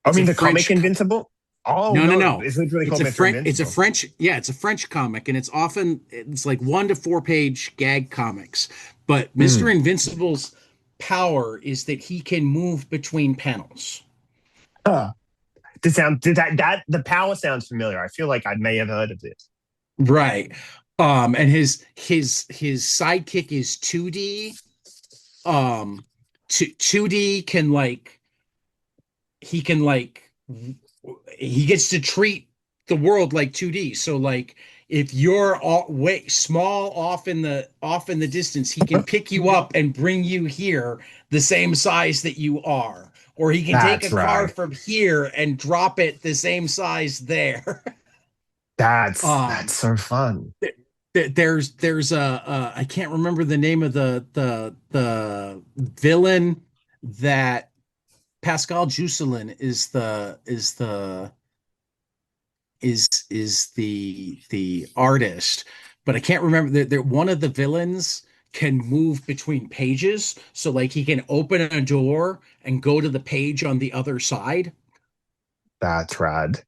S2: I
S1: It's a
S2: mean, the comic
S1: French.
S2: Invincible. Oh
S1: No, no,
S2: no,
S1: no.
S2: it's literally
S1: It's
S2: called
S1: a
S2: Mister
S1: French. It's a
S2: Invincible.
S1: French. Yeah, it's a French comic, and it's like 1 to 4 page gag comics. But Mister
S2: Mm.
S1: Invincible's power is that he can move between panels.
S2: Huh. Did that the power sounds familiar. I feel like I may have heard of this.
S1: Right. And his sidekick is 2D. 2D can like he can like he gets to treat the world like 2D. So like if you're all way small off in the distance, he can pick you up and bring you here the same size that you are. Or he can take a
S2: That's
S1: car
S2: rad.
S1: from here and drop it the same size there.
S2: That's
S1: um
S2: so fun.
S1: there's a I can't remember the name of the villain that Pascal Jusselin is the artist, but I can't remember that one of the villains can move between pages. So like he can open a door and go to the page on the other side.
S2: That's rad.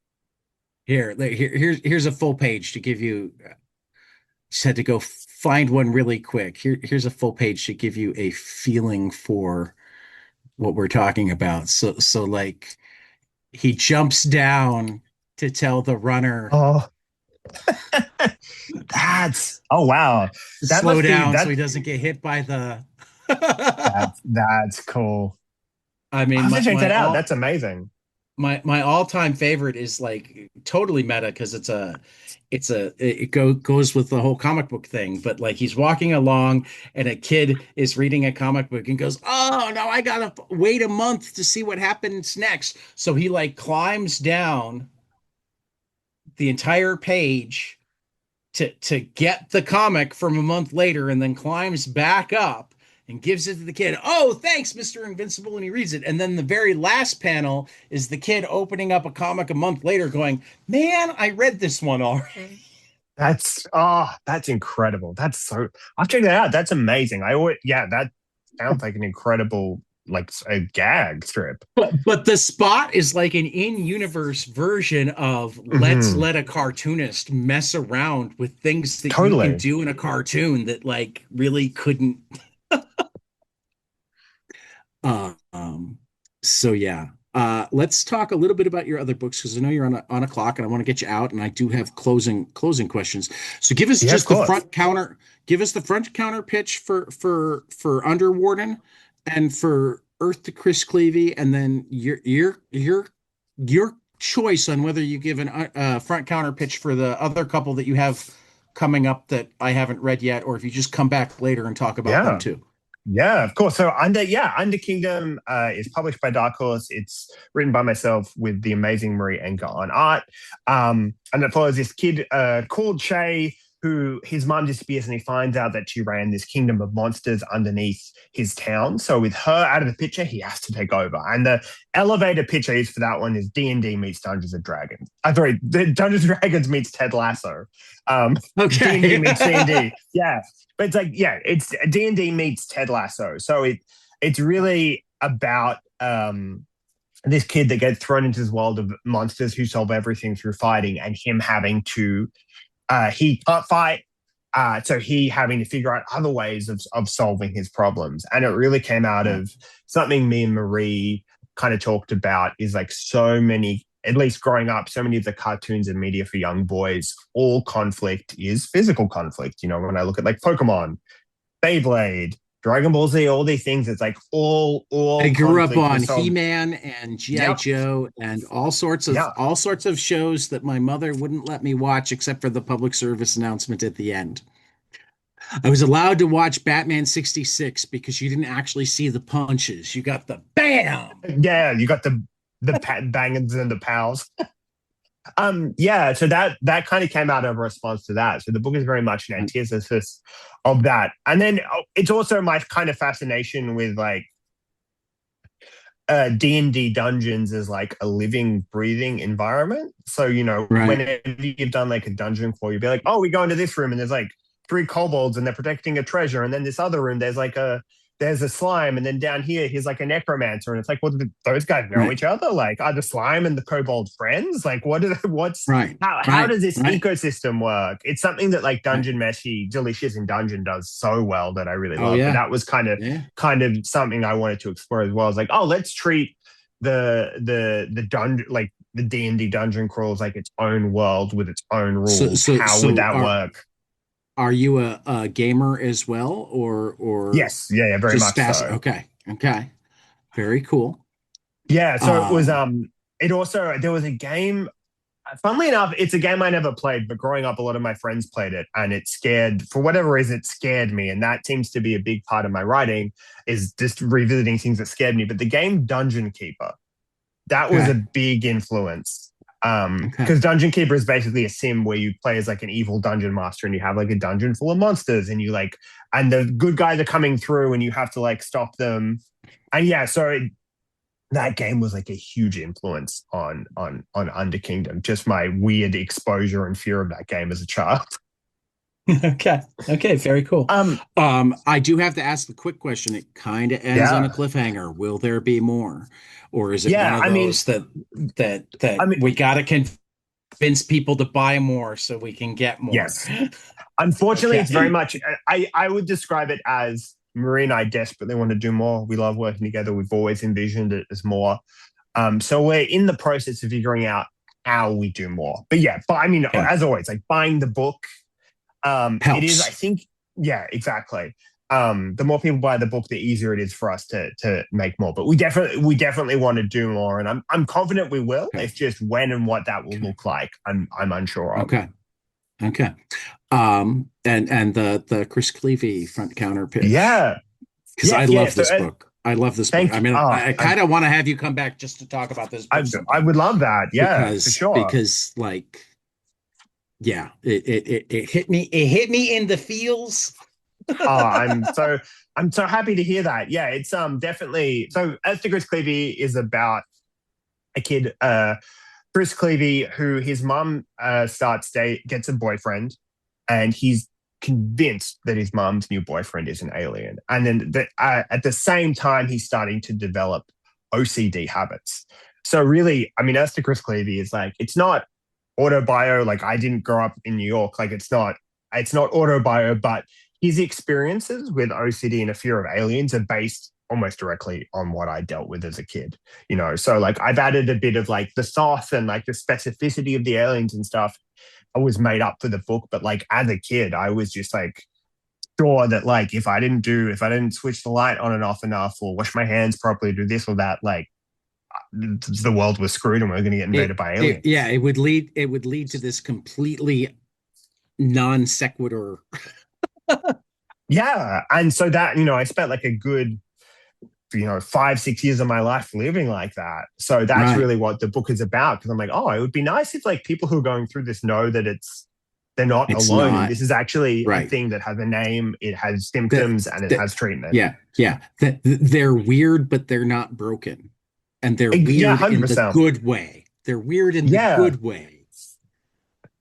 S1: Here's a full page to give you. Just had to go find one really quick. Here's a full page to give you a feeling for what we're talking about. So like he jumps down to tell the runner
S2: Oh, oh wow.
S1: to
S2: That
S1: slow
S2: must be
S1: down so he doesn't get hit by the.
S2: that's cool.
S1: I
S2: I
S1: mean,
S2: have to check
S1: my
S2: that out.
S1: all
S2: That's amazing.
S1: my all-time favorite is like totally meta because goes with the whole comic book thing, but like he's walking along and a kid is reading a comic book and goes, "Oh, no, I gotta wait a month to see what happens next." So he like climbs down the entire page to get the comic from a month later and then climbs back up and gives it to the kid. Oh, thanks, Mr. Invincible. And he reads it. And then the very last panel is the kid opening up a comic a month later going, man, I read this one already.
S2: That's incredible. That's so I've checked that out. That's amazing. I always yeah, that sounds like an incredible like a gag strip.
S1: But the spot is like an in-universe version of let's
S2: Hmm.
S1: let a cartoonist mess around with things that you can
S2: Totally.
S1: do in a cartoon that like really couldn't. Uh, um, so yeah. Let's talk a little bit about your other books because I know you're on a clock and I want to get you out and I do have closing questions. So give us
S2: Yeah, of
S1: just the
S2: course.
S1: front counter. Give us the front counter pitch for Underwarden and for Earth to Chris Cleevy, and then your choice on whether you give an front counter pitch for the other couple that you have coming up that I haven't read yet, or if you just come back later and talk about them
S2: Yeah.
S1: too.
S2: Yeah, of course. So Under Kingdom is published by Dark Horse. It's written by myself with the amazing Marie Enker on art. And it follows this kid called Shay, who his mom disappears and he finds out that she ran this kingdom of monsters underneath his town. So with her out of the picture, he has to take over. And the elevator pitch I use for that one is D&D meets Dungeons and Dragons. Sorry, Dungeons and Dragons meets Ted Lasso. D&D
S1: Okay.
S2: meets D&D. Yeah. But it's like, yeah, it's D&D meets Ted Lasso. So it's really about this kid that gets thrown into this world of monsters who solve everything through fighting, and him having to he can't fight, so he having to figure out other ways of solving his problems. And it really came out
S1: Right.
S2: of something me and Marie kind of talked about is like so many, at least growing up, so many of the cartoons and media for young boys, all conflict is physical conflict. You know, when I look at like Pokemon, Beyblade, Dragon Ball Z, all these things, it's like
S1: I
S2: all
S1: grew up
S2: conflict
S1: on
S2: was solved.
S1: He-Man and G.I.
S2: Yep.
S1: Joe and
S2: Yeah.
S1: all sorts of shows that my mother wouldn't let me watch except for the public service announcement at the end. I was allowed to watch Batman 66 because you didn't actually see the punches. You got the bam.
S2: Yeah, you got the pat bangings and the pals. Yeah, so that kind of came out of a response to that. So the book is very much an antithesis of that. And then it's also my kind of fascination with like D&D dungeons as like a living, breathing environment. So, you know,
S1: Right.
S2: whenever you've done like a dungeon crawl, you'd be like, oh, we go into this room and there's like three kobolds and they're protecting a treasure. And then this other room, there's a slime. And then down here, he's like a necromancer. And it's like, well, do those guys know
S1: Right.
S2: each other? Like, are the slime and the kobold friends? Like,
S1: Right.
S2: how
S1: Right.
S2: does this
S1: Right.
S2: ecosystem work? It's something that like
S1: Right.
S2: Dungeon Meshi, Delicious in Dungeon does so well that I really
S1: Oh
S2: love. But
S1: yeah.
S2: that was
S1: Yeah.
S2: kind of something I wanted to explore as well. It's like, oh, let's treat the dungeon like the D&D dungeon crawls like its own world with its own
S1: So
S2: rules.
S1: so
S2: How would
S1: so
S2: that work?
S1: are you a gamer as well or
S2: Yes, yeah, yeah, very
S1: just
S2: much
S1: fast?
S2: so.
S1: Okay. Okay. Very cool.
S2: Yeah, so it was
S1: Um,
S2: it also there was a game. Funnily enough, it's a game I never played, but growing up, a lot of my friends played it, and it scared, for whatever reason, it scared me. And that seems to be a big part of my writing, is just revisiting things that scared me. But the game Dungeon Keeper, that was a
S1: okay.
S2: big influence.
S1: Okay.
S2: Because Dungeon Keeper is basically a sim where you play as like an evil dungeon master and you have like a dungeon full of monsters and you like, and the good guys are coming through and you have to like stop them. And yeah, that game was like a huge influence on Under Kingdom. Just my weird exposure and fear of that game as a child.
S1: Okay. Okay. Very cool.
S2: Um,
S1: I do have to ask the quick question. It kind of ends on a
S2: yeah,
S1: cliffhanger. Will there be more? Or is it one
S2: yeah.
S1: of those that
S2: I mean,
S1: we got to convince people to buy more so we can get more?
S2: yes. Unfortunately, it's very
S1: Okay.
S2: much. I would describe it as Marie and I desperately want to do more. We love working together. We've always envisioned it as more. So we're in the process of figuring out how we do more. But yeah, but I mean,
S1: Okay.
S2: as always, like buying the book, it is. I
S1: Helps.
S2: think. Yeah, exactly. the more people buy the book, the easier it is for us to make more. But we definitely want to do more, and I'm confident we will.
S1: Okay.
S2: It's just when and what that will
S1: Okay.
S2: look like, I'm unsure of.
S1: Okay. Okay. And the Chris Cleevy front counter pitch,
S2: Yeah,
S1: because
S2: yeah,
S1: I
S2: yeah.
S1: love
S2: So
S1: this book. I love this book.
S2: thank
S1: I
S2: you.
S1: mean, I kind of want to have you come back just to talk about this book
S2: I
S1: sometime
S2: would love that. Yeah, for sure.
S1: because like yeah, it hit me. It hit me in the feels.
S2: Oh, I'm so happy to hear that. Yeah, it's definitely so. As to Chris Cleevy is about a kid, Chris Cleevy, who his mum gets a boyfriend, and he's convinced that his mum's new boyfriend is an alien. And then at the same time, he's starting to develop OCD habits. So really, I mean, as to Chris Cleevy is like, it's not autobio. Like I didn't grow up in New York. Like it's not autobio, but his experiences with OCD and a fear of aliens are based almost directly on what I dealt with as a kid, So like I've added a bit of like the sauce and like the specificity of the aliens and stuff. I was made up for the book, but like as a kid, I was just like sure that like if I didn't switch the light on and off enough or wash my hands properly, do this or that, like the world was screwed and we are going to get invaded by aliens.
S1: Yeah, it would lead to this completely non sequitur.
S2: Yeah, and so that I spent like a good 5-6 years of my life living like that. So that's
S1: Right.
S2: really what the book is about. Because I'm like, oh, it would be nice if like people who are going through this know that they're not
S1: It's
S2: alone, and
S1: not
S2: this is actually a
S1: right.
S2: thing that has a name, it has
S1: That
S2: symptoms, and it
S1: that
S2: has treatment.
S1: yeah, yeah. That they're weird, but they're not broken. And they're
S2: Yeah,
S1: weird in the
S2: 100%.
S1: good way. They're weird in the
S2: Yeah,
S1: good way,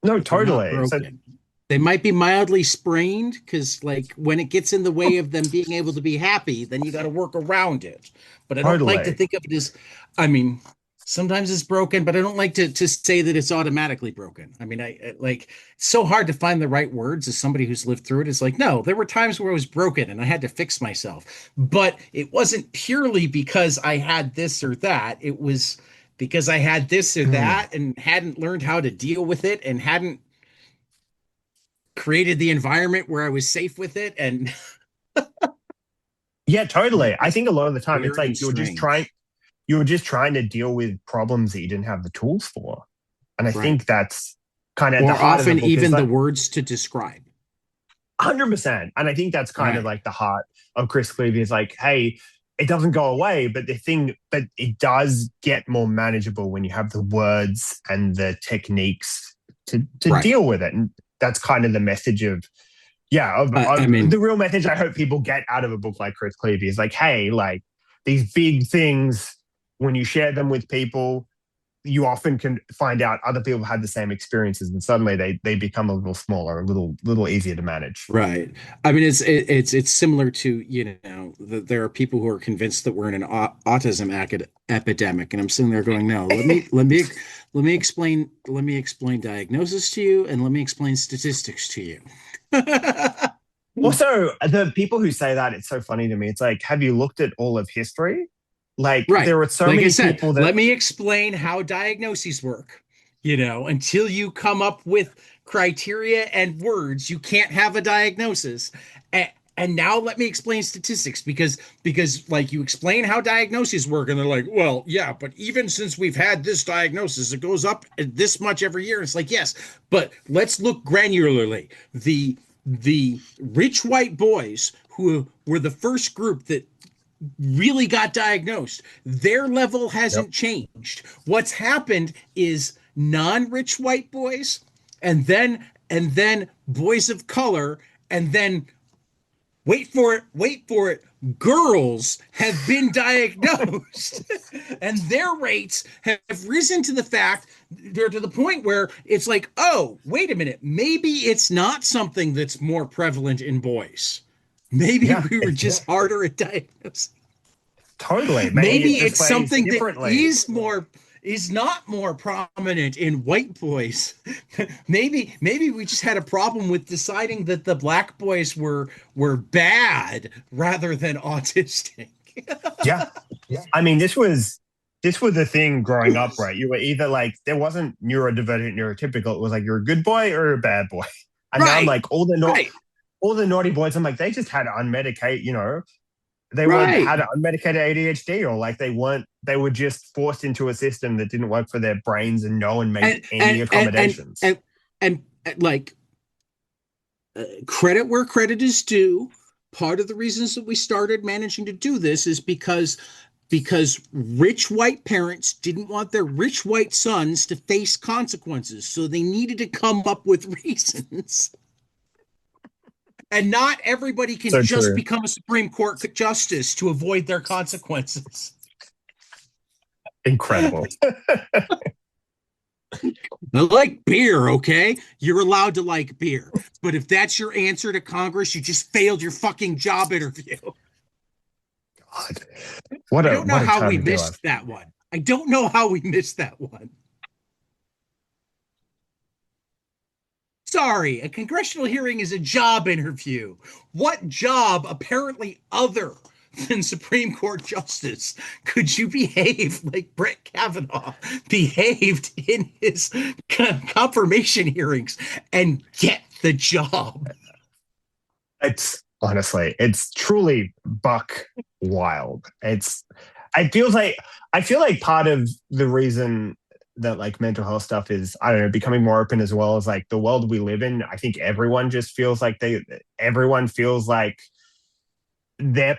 S2: no,
S1: but they're not
S2: totally. So
S1: broken. They might be mildly sprained because, like, when it gets in the way of them being able to be happy, then you got to work around it. But I don't like to
S2: totally.
S1: think of it as, I mean, sometimes it's broken, but I don't like to say that it's automatically broken. I mean, like, it's so hard to find the right words as somebody who's lived through it. It's like, no, there were times where I was broken and I had to fix myself, but it wasn't purely because I had this or that. It was because I had this or
S2: Mm.
S1: that and hadn't learned how to deal with it and hadn't created the environment where I was safe with it, and
S2: Yeah, totally. I
S1: just
S2: think a lot of the time it's
S1: weird and
S2: like
S1: strange.
S2: you were just trying to deal with problems that you didn't have the tools for. And I
S1: Right.
S2: think that's kind of at
S1: Or
S2: the heart of the
S1: often
S2: book is
S1: even the
S2: like
S1: words to describe.
S2: 100%. And I think that's kind of
S1: Right.
S2: like the heart of Chris Cleevy is like, hey, it doesn't go away, but it does get more manageable when you have the words and the techniques to
S1: Right.
S2: deal with it. And that's kind of the message of, yeah,
S1: I
S2: of the
S1: mean,
S2: real message I hope people get out of a book like Chris Cleevy is like, hey, like these big things, when you share them with people, you often can find out other people had the same experiences, and suddenly they become a little smaller, a little easier to manage.
S1: right. I mean, it's similar to, there are people who are convinced that we're in an autism epidemic, and I'm sitting there going, no, let me explain diagnosis to you, and let me explain statistics to you.
S2: Also, the people who say that, it's so funny to me. It's like, have you looked at all of history? Like,
S1: Right.
S2: there are so
S1: Like I
S2: many
S1: said,
S2: people that
S1: let me explain how diagnoses work. Until you come up with criteria and words, you can't have a diagnosis. And now let me explain statistics because like you explain how diagnoses work and they're like, well, yeah, but even since we've had this diagnosis, it goes up this much every year. It's like, yes, but let's look granularly. The rich white boys who were the first group that really got diagnosed, their level
S2: yep,
S1: hasn't changed. What's happened is non-rich white boys, and then boys of color, and then wait for it, girls have been diagnosed, and their rates have risen to the fact they're to the point where it's like, oh, wait a minute, maybe it's not something that's more prevalent in boys. Maybe
S2: yeah,
S1: we were just harder at diagnosing.
S2: totally. Maybe
S1: Maybe
S2: it
S1: it's
S2: displays
S1: something that
S2: differently.
S1: is not more prominent in white boys. Maybe we just had a problem with deciding that the black boys were bad rather than autistic.
S2: Yeah, I mean, this was the thing growing up, right? You were either like there wasn't neurodivergent, neurotypical. It was like you're a good boy or a bad boy. And now I'm
S1: Right.
S2: like all the
S1: Right.
S2: all the naughty boys, I'm like, they just had unmedicated, they weren't
S1: Right.
S2: had unmedicated ADHD, or like they were just forced into a system that didn't work for their brains and no one made
S1: And
S2: any accommodations.
S1: like credit where credit is due. Part of the reasons that we started managing to do this is because rich white parents didn't want their rich white sons to face consequences, so they needed to come up with reasons. And not everybody can
S2: So
S1: just
S2: true.
S1: become a Supreme Court justice to avoid their consequences.
S2: Incredible.
S1: I like beer, okay? You're allowed to like beer. But if that's your answer to Congress, you just failed your fucking job interview.
S2: God.
S1: I don't know
S2: What a
S1: how
S2: time
S1: we
S2: to be alive.
S1: missed that one. I don't know how we missed that one. Sorry, a congressional hearing is a job interview. What job, apparently other than Supreme Court Justice, could you behave like Brett Kavanaugh behaved in his confirmation hearings and get the job?
S2: It's honestly, it's truly buck wild. I feel like part of the reason that like mental health stuff is, I don't know, becoming more open as well as like the world we live in. I think everyone just feels like everyone feels like their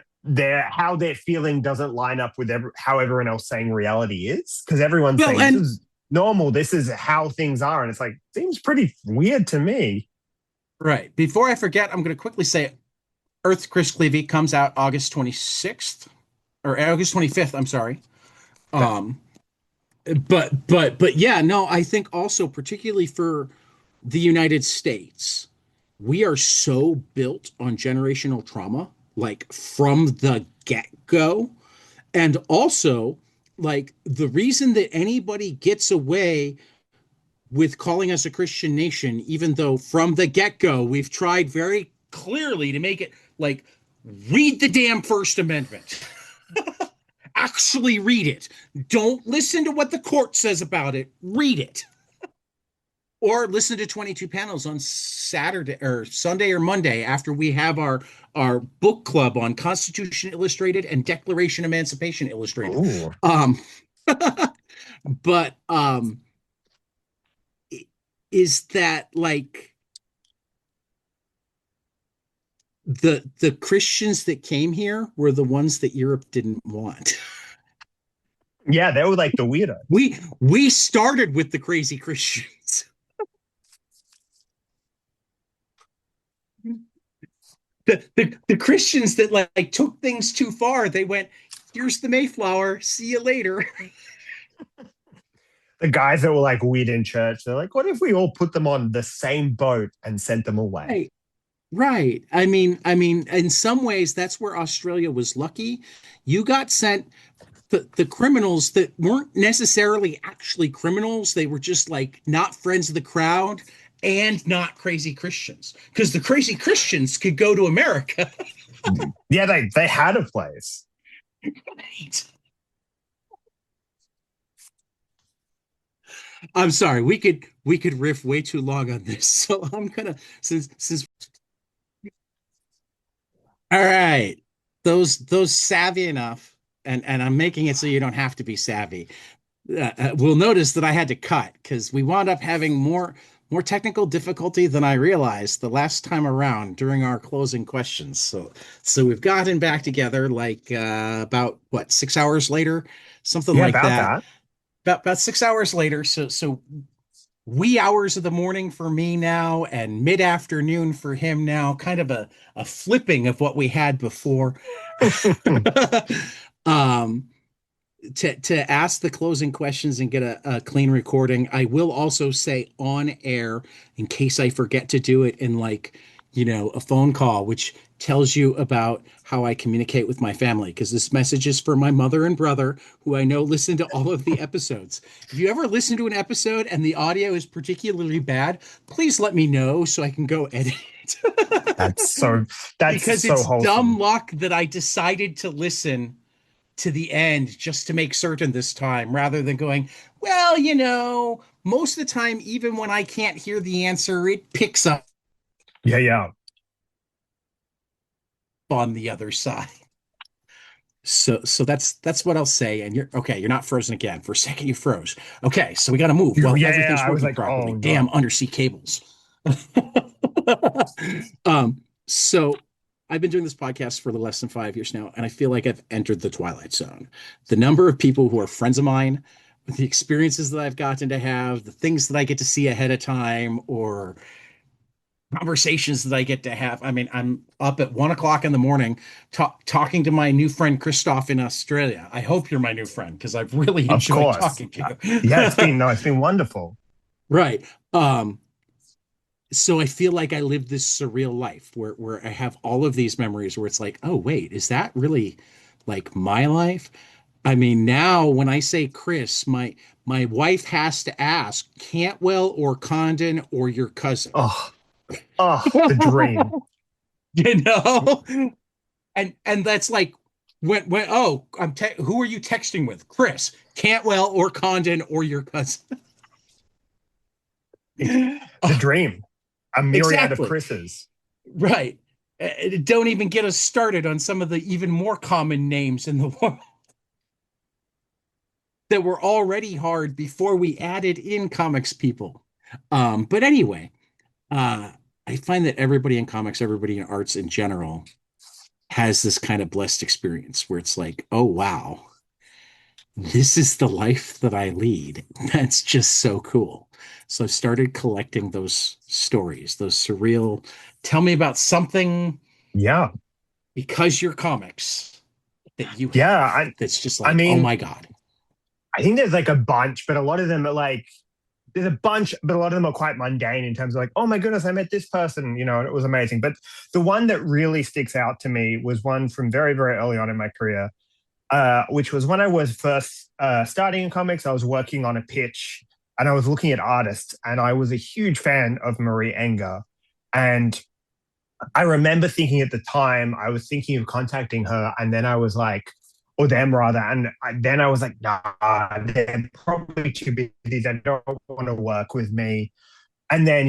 S2: how they're feeling doesn't line up with how everyone else saying reality is, because everyone's
S1: Well,
S2: saying this
S1: and
S2: is normal, this is how things are, and it's like seems pretty weird to me.
S1: right, before I forget, I'm going to quickly say Earth Chris Cleevy comes out August 26th or August 25th, I'm sorry.
S2: That
S1: Um, but yeah, no, I think also particularly for the United States, we are so built on generational trauma, like from the get-go. And also, like the reason that anybody gets away with calling us a Christian nation, even though from the get-go we've tried very clearly to make it like read the damn First Amendment. Actually read it. Don't listen to what the court says about it. Read it. Or listen to 22 panels on Saturday or Sunday or Monday after we have our book club on Constitution Illustrated and Declaration Emancipation Illustrated.
S2: ooh.
S1: Um, but is that like the Christians that came here were the ones that Europe didn't want?
S2: Yeah, they were like the weirdos.
S1: We started with the crazy Christians. The Christians that like took things too far, they went, here's the Mayflower, see you later.
S2: The guys that were like weird in church, they're like, what if we all put them on the same boat and sent them away?
S1: Right. Right. I mean, in some ways, that's where Australia was lucky. You got sent the criminals that weren't necessarily actually criminals. They were just like not friends of the crowd and not crazy Christians. Because the crazy Christians could go to America.
S2: Yeah, they had a place.
S1: Right. I'm sorry, we could riff way too long on this. So I'm gonna since all right, those savvy enough, and I'm making it so you don't have to be savvy. We'll notice that I had to cut because we wound up having more technical difficulty than I realized the last time around during our closing questions. So we've gotten back together like about what 6 hours later, something
S2: Yeah,
S1: like
S2: about
S1: that.
S2: that.
S1: About 6 hours later. So wee hours of the morning for me now and mid-afternoon for him now, kind of a flipping of what we had before. um to ask the closing questions and get a clean recording. I will also say on air, in case I forget to do it in like, a phone call, which tells you about how I communicate with my family, because this message is for my mother and brother, who I know listen to all of the episodes. If you ever listen to an episode and the audio is particularly bad, please let me know so I can go edit it.
S2: That's so that's
S1: Because
S2: so
S1: it's dumb
S2: wholesome.
S1: luck that I decided to listen to the end just to make certain this time rather than going, well, most of the time, even when I can't hear the answer, it picks up.
S2: Yeah, yeah.
S1: on the other side. So that's what I'll say. And you're okay. You're not frozen again. For a second, you froze. Okay, so we got to move. Well,
S2: Yeah,
S1: everything's
S2: I was
S1: working
S2: like,
S1: properly.
S2: oh
S1: Damn
S2: no.
S1: undersea cables. So I've been doing this podcast for a little less than 5 years now, and I feel like I've entered the twilight zone. The number of people who are friends of mine, the experiences that I've gotten to have, the things that I get to see ahead of time, or conversations that I get to have. I mean, I'm up at 1 o'clock in the morning talking to my new friend Christof in Australia. I hope you're my new friend because I've really
S2: Of
S1: enjoyed
S2: course.
S1: talking to
S2: Yeah,
S1: you.
S2: it's been wonderful.
S1: Right. So I feel like I live this surreal life where I have all of these memories where it's like, oh wait, is that really like my life? I mean, now when I say Chris, my wife has to ask Cantwell or Condon or your cousin.
S2: Oh, the dream.
S1: You know? And that's like when oh, who are you texting with? Chris, Cantwell or Condon or your cousin.
S2: It's the dream. A myriad of
S1: Exactly.
S2: Chris's.
S1: Right. Don't even get us started on some of the even more common names in the world that were already hard before we added in comics people. But anyway, uh, I find that everybody in comics, everybody in arts in general, has this kind of blessed experience where it's like, oh wow, this is the life that I lead. That's just so cool. So I've started collecting those stories, those surreal, tell me about something
S2: Yeah.
S1: because you're comics that you
S2: Yeah.
S1: have that's just
S2: I
S1: like, oh
S2: mean,
S1: my God.
S2: I think there's like a bunch, but a lot of them are like, there's a bunch, but a lot of them are quite mundane in terms of like, oh my goodness, I met this person, and it was amazing. But the one that really sticks out to me was one from very, very early on in my career, which was when I was first starting in comics. I was working on a pitch and I was looking at artists, and I was a huge fan of Marie Enger. And I remember thinking at the time, I was thinking of contacting her, and then I was like, or them rather, and then I was like, nah, they're probably too busy. They don't want to work with me. And then,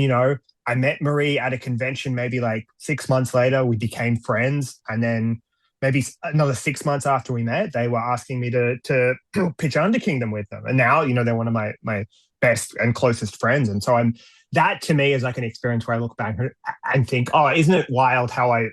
S2: I met Marie at a convention maybe like 6 months later. We became friends. And then maybe another 6 months after we met, they were asking me to pitch Under Kingdom with them. And now, they're one of my best and closest friends. And so that to me is like an experience where I look back and think, oh, isn't it wild how I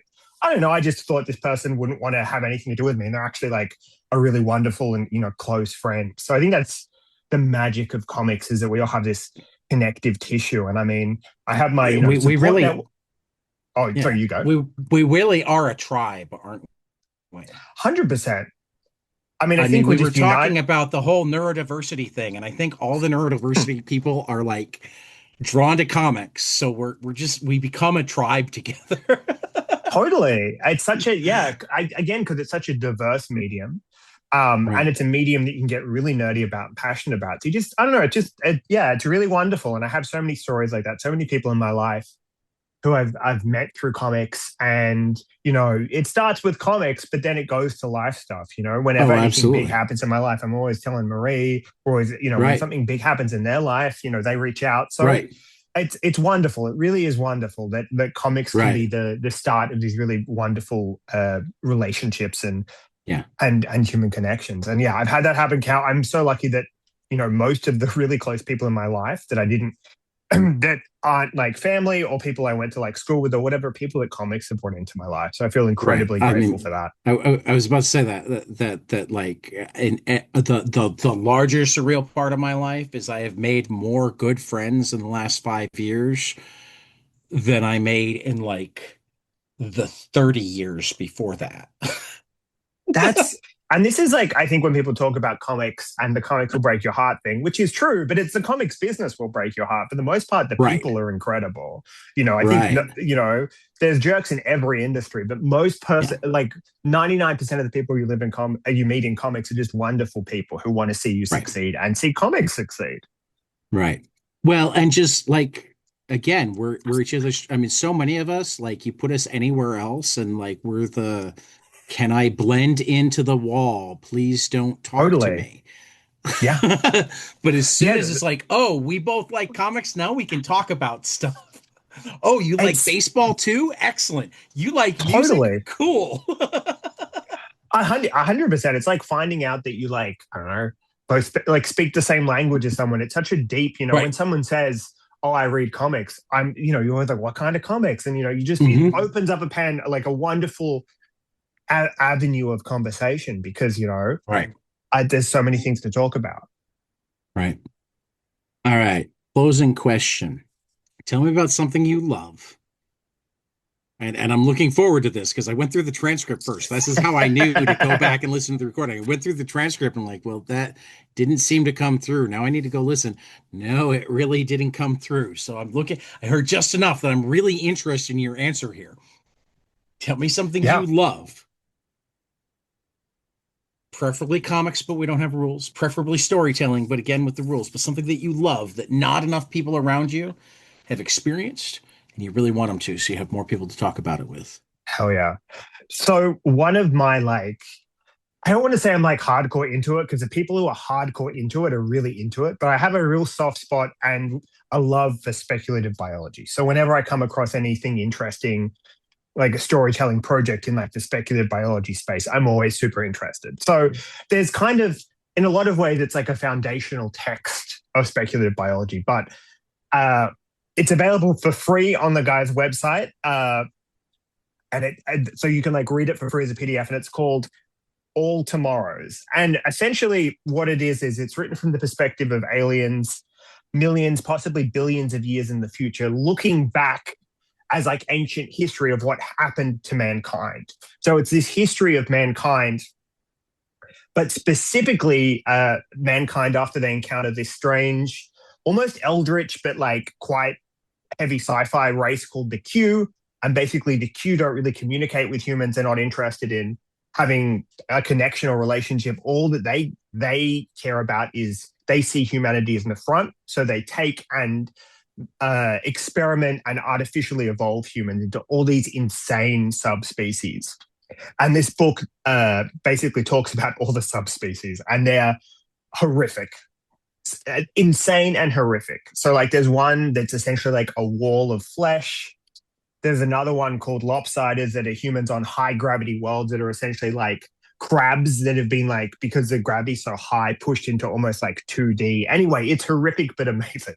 S2: don't know, I just thought this person wouldn't want to have anything to do with me. And they're actually like a really wonderful and, close friend. So I think that's the magic of comics, is that we all have this connective tissue. And I mean, I have my,
S1: We
S2: support
S1: really,
S2: network. Oh,
S1: yeah,
S2: sorry, you go.
S1: we really are a tribe, aren't we?
S2: 100%. I mean, I
S1: I
S2: think
S1: mean,
S2: we're
S1: we were
S2: just united.
S1: talking about the whole neurodiversity thing, and I think all the neurodiversity people are like drawn to comics. So we become a tribe together.
S2: Totally. It's such a, yeah, again, because it's such a diverse medium. And
S1: Right.
S2: it's a medium that you can get really nerdy about and passionate about. So I don't know, yeah, it's really wonderful. And I have so many stories like that, so many people in my life who I've met through comics. And, it starts with comics, but then it goes to life stuff. Whenever
S1: Oh,
S2: anything big
S1: absolutely.
S2: happens in my life, I'm always telling Marie, or always, when
S1: Right.
S2: something big happens in their life, they reach out. So
S1: Right.
S2: it's wonderful. It really is wonderful that comics can be
S1: Right.
S2: the start of these really wonderful relationships
S1: Yeah.
S2: and human connections. And yeah, I've had that happen. I'm so lucky that most of the really close people in my life that I didn't that aren't like family or people I went to like school with or whatever, people that comics have brought into my life. So I feel
S1: Right.
S2: incredibly
S1: I
S2: grateful for
S1: mean,
S2: that.
S1: I was about to say that like in the larger surreal part of my life is I have made more good friends in the last 5 years than I made in like the 30 years before that.
S2: That's and this is like, I think when people talk about comics and the comics will break your heart thing, which is true, but it's the comics business will break your heart. For the most part, the
S1: Right.
S2: people are incredible. I think,
S1: Right.
S2: there's jerks in every industry, but most
S1: Yeah.
S2: person, like 99% of the people you you meet in comics are just wonderful people who want to see you
S1: Right.
S2: succeed and see comics succeed.
S1: Right. Well, and just like again, we're each other's. I mean, so many of us, like you put us anywhere else, and like we're the can I blend into the wall? Please don't talk to
S2: Totally.
S1: me.
S2: Yeah.
S1: But as soon
S2: Yeah.
S1: as it's like, oh, we both like comics, now we can talk about stuff. Oh, you like
S2: It's
S1: baseball too? Excellent. You like music?
S2: totally
S1: Cool.
S2: 100%. It's like finding out that you like, I don't know, both like speak the same language as someone. It's such a deep, when
S1: Right.
S2: someone says, "Oh, I read comics," you're always like, "What kind of comics?" And it
S1: Hmm.
S2: opens up like a wonderful avenue of conversation because
S1: Right.
S2: there's so many things to talk about.
S1: Right. All right. Closing question. Tell me about something you love. And I'm looking forward to this because I went through the transcript first. This is how I knew to go back and listen to the recording. I went through the transcript and like, well, that didn't seem to come through. Now I need to go listen. No, it really didn't come through. So I'm looking, I heard just enough that I'm really interested in your answer here. Tell me something you
S2: Yeah,
S1: love. Preferably comics, but we don't have rules. Preferably storytelling, but again with the rules. But something that you love that not enough people around you have experienced, and you really want them to, so you have more people to talk about it with.
S2: hell yeah. So one of my like, I don't want to say I'm like hardcore into it because the people who are hardcore into it are really into it, but I have a real soft spot and a love for speculative biology. So whenever I come across anything interesting, like a storytelling project in like the speculative biology space, I'm always super interested. So there's kind of, in a lot of ways, it's like a foundational text of speculative biology, but uh, it's available for free on the guy's website. And so you can like read it for free as a PDF, and it's called All Tomorrows. And essentially, what it is it's written from the perspective of aliens, millions, possibly billions of years in the future, looking back as like ancient history of what happened to mankind. So it's this history of mankind, but specifically mankind after they encounter this strange, almost eldritch, but like quite heavy sci-fi race called the Q. And basically the Q don't really communicate with humans. They're not interested in having a connection or relationship. All that they care about is they see humanity as an affront. So they take and experiment and artificially evolve humans into all these insane subspecies. And this book basically talks about all the subspecies, and they're horrific, insane and horrific. So, like, there's one that's essentially like a wall of flesh. There's another one called lopsiders that are humans on high gravity worlds that are essentially like crabs that have been like, because the gravity's so high, pushed into almost like 2D. Anyway, it's horrific but amazing.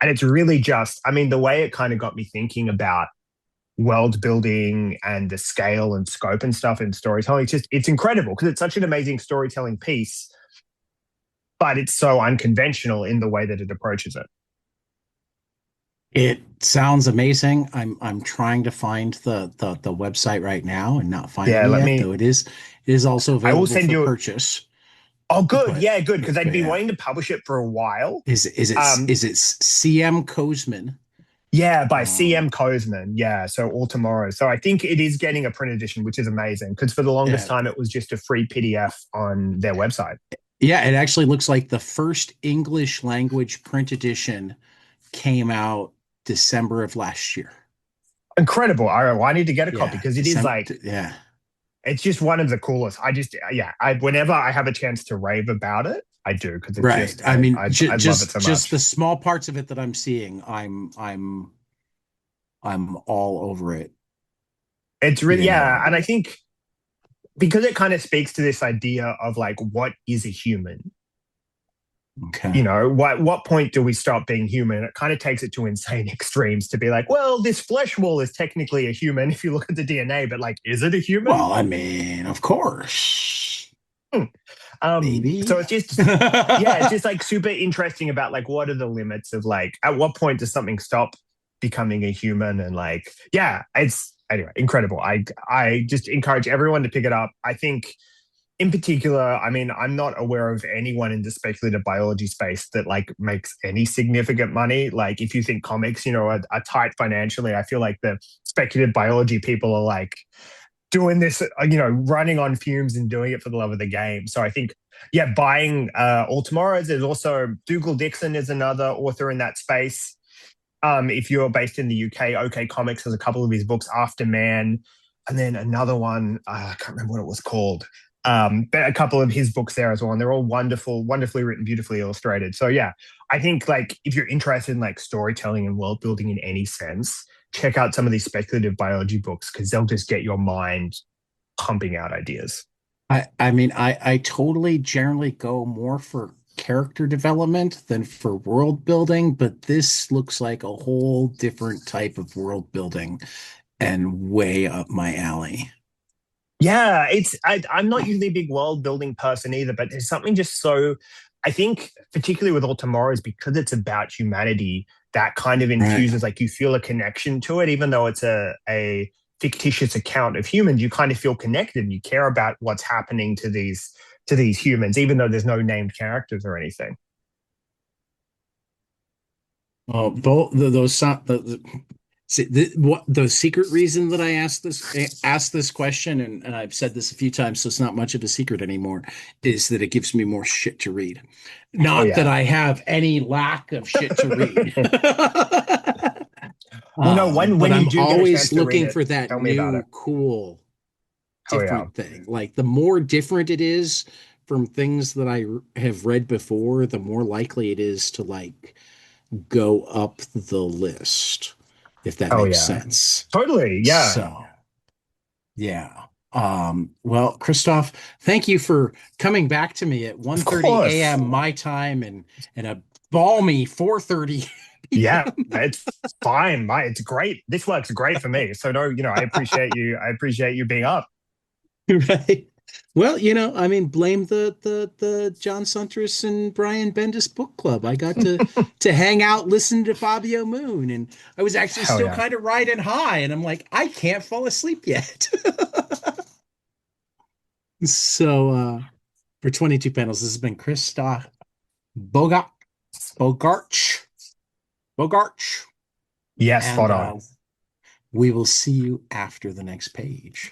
S2: And it's really just, I mean, the way it kind of got me thinking about world building and the scale and scope and stuff in storytelling, it's incredible because it's such an amazing storytelling piece, but it's so unconventional in the way that it approaches it.
S1: It sounds amazing. I'm trying to find the website right now and not finding
S2: Yeah,
S1: it yet, though it is also
S2: I will
S1: available
S2: send
S1: for
S2: you,
S1: purchase.
S2: oh, good.
S1: But
S2: Yeah, good. Because I'd
S1: but
S2: been
S1: yeah.
S2: wanting to publish it for a while.
S1: Is
S2: Um,
S1: is it CM Kozman?
S2: yeah, by
S1: Um
S2: CM Kozman. Yeah, so All Tomorrow. So I think it is getting a print edition, which is amazing because for the longest
S1: yeah.
S2: time it was just a free PDF on their website.
S1: Yeah, it actually looks like the first English language print edition came out December of last year.
S2: Incredible. All right, well, I need to get a copy
S1: Yeah,
S2: because it is
S1: December.
S2: like,
S1: Yeah,
S2: it's just one of the coolest. Whenever I have a chance to rave about it, I do because it's
S1: right.
S2: just,
S1: I mean,
S2: I love it so
S1: just
S2: much.
S1: the small parts of it that I'm seeing, I'm all over it.
S2: It's really,
S1: You
S2: yeah.
S1: know.
S2: And I think because it kind of speaks to this idea of like, what is a human?
S1: Okay.
S2: What point do we stop being human? It kind of takes it to insane extremes to be like, well, this flesh wall is technically a human if you look at the DNA, but like, is it a human?
S1: Well, I mean, of course,
S2: Hmm. So
S1: maybe.
S2: it's just, yeah, it's just like super interesting about like what are the limits of like at what point does something stop becoming a human, and like, yeah, it's anyway incredible. I just encourage everyone to pick it up. I think in particular, I mean, I'm not aware of anyone in the speculative biology space that like makes any significant money. Like if you think comics, are tight financially, I feel like the speculative biology people are like doing this, running on fumes and doing it for the love of the game. So I think, yeah, buying All Tomorrows. There's also Dougal Dixon is another author in that space. If you're based in the UK, OK Comics has a couple of his books, After Man, and then another one, I can't remember what it was called. But a couple of his books there as well, and they're all wonderful, wonderfully written, beautifully illustrated. So yeah, I think like if you're interested in like storytelling and world building in any sense, check out some of these speculative biology books because they'll just get your mind pumping out ideas.
S1: I mean, I totally generally go more for character development than for world building, but this looks like a whole different type of world building and way up my alley.
S2: Yeah, I'm not usually a big world building person either, but there's something just so I think particularly with All Tomorrows because it's about humanity that kind of
S1: Right.
S2: infuses like you feel a connection to it, even though it's a fictitious account of humans. You kind of feel connected and you care about what's happening to these humans, even though there's no named characters or anything.
S1: Well, both see, the secret reason that I asked this question, and I've said this a few times, so it's not much of a secret anymore, is that it gives me more shit to read.
S2: Oh
S1: Not that
S2: yeah.
S1: I have any lack of shit to read.
S2: Well, no,
S1: But
S2: when you
S1: I'm
S2: do get a chance
S1: always
S2: to read
S1: looking
S2: it,
S1: for that
S2: tell me about it.
S1: new, cool,
S2: Oh yeah.
S1: different thing. Like the more different it is from things that have read before, the more likely it is to like go up the list, if that
S2: Oh
S1: makes
S2: yeah.
S1: sense.
S2: Totally. Yeah.
S1: So, yeah. Well, Christoph, thank you for coming back to me at
S2: Of
S1: 1:30
S2: course.
S1: a.m. my time and a balmy 4:30
S2: Yeah,
S1: p.m.
S2: it's fine. It's great. This works great for me. So no, I appreciate you. I appreciate you being up.
S1: Right. Well, I mean, blame the John Suntress and Brian Bendis book club. I got to hang out, listen to Fabio Moon, and I was actually
S2: Hell
S1: still
S2: yeah.
S1: kind of riding high, and I'm like, I can't fall asleep yet. So for 22 panels, this has been Christof Bogac Bogarch Bogarch,
S2: Yes,
S1: and
S2: spot on.
S1: we will see you after the next page.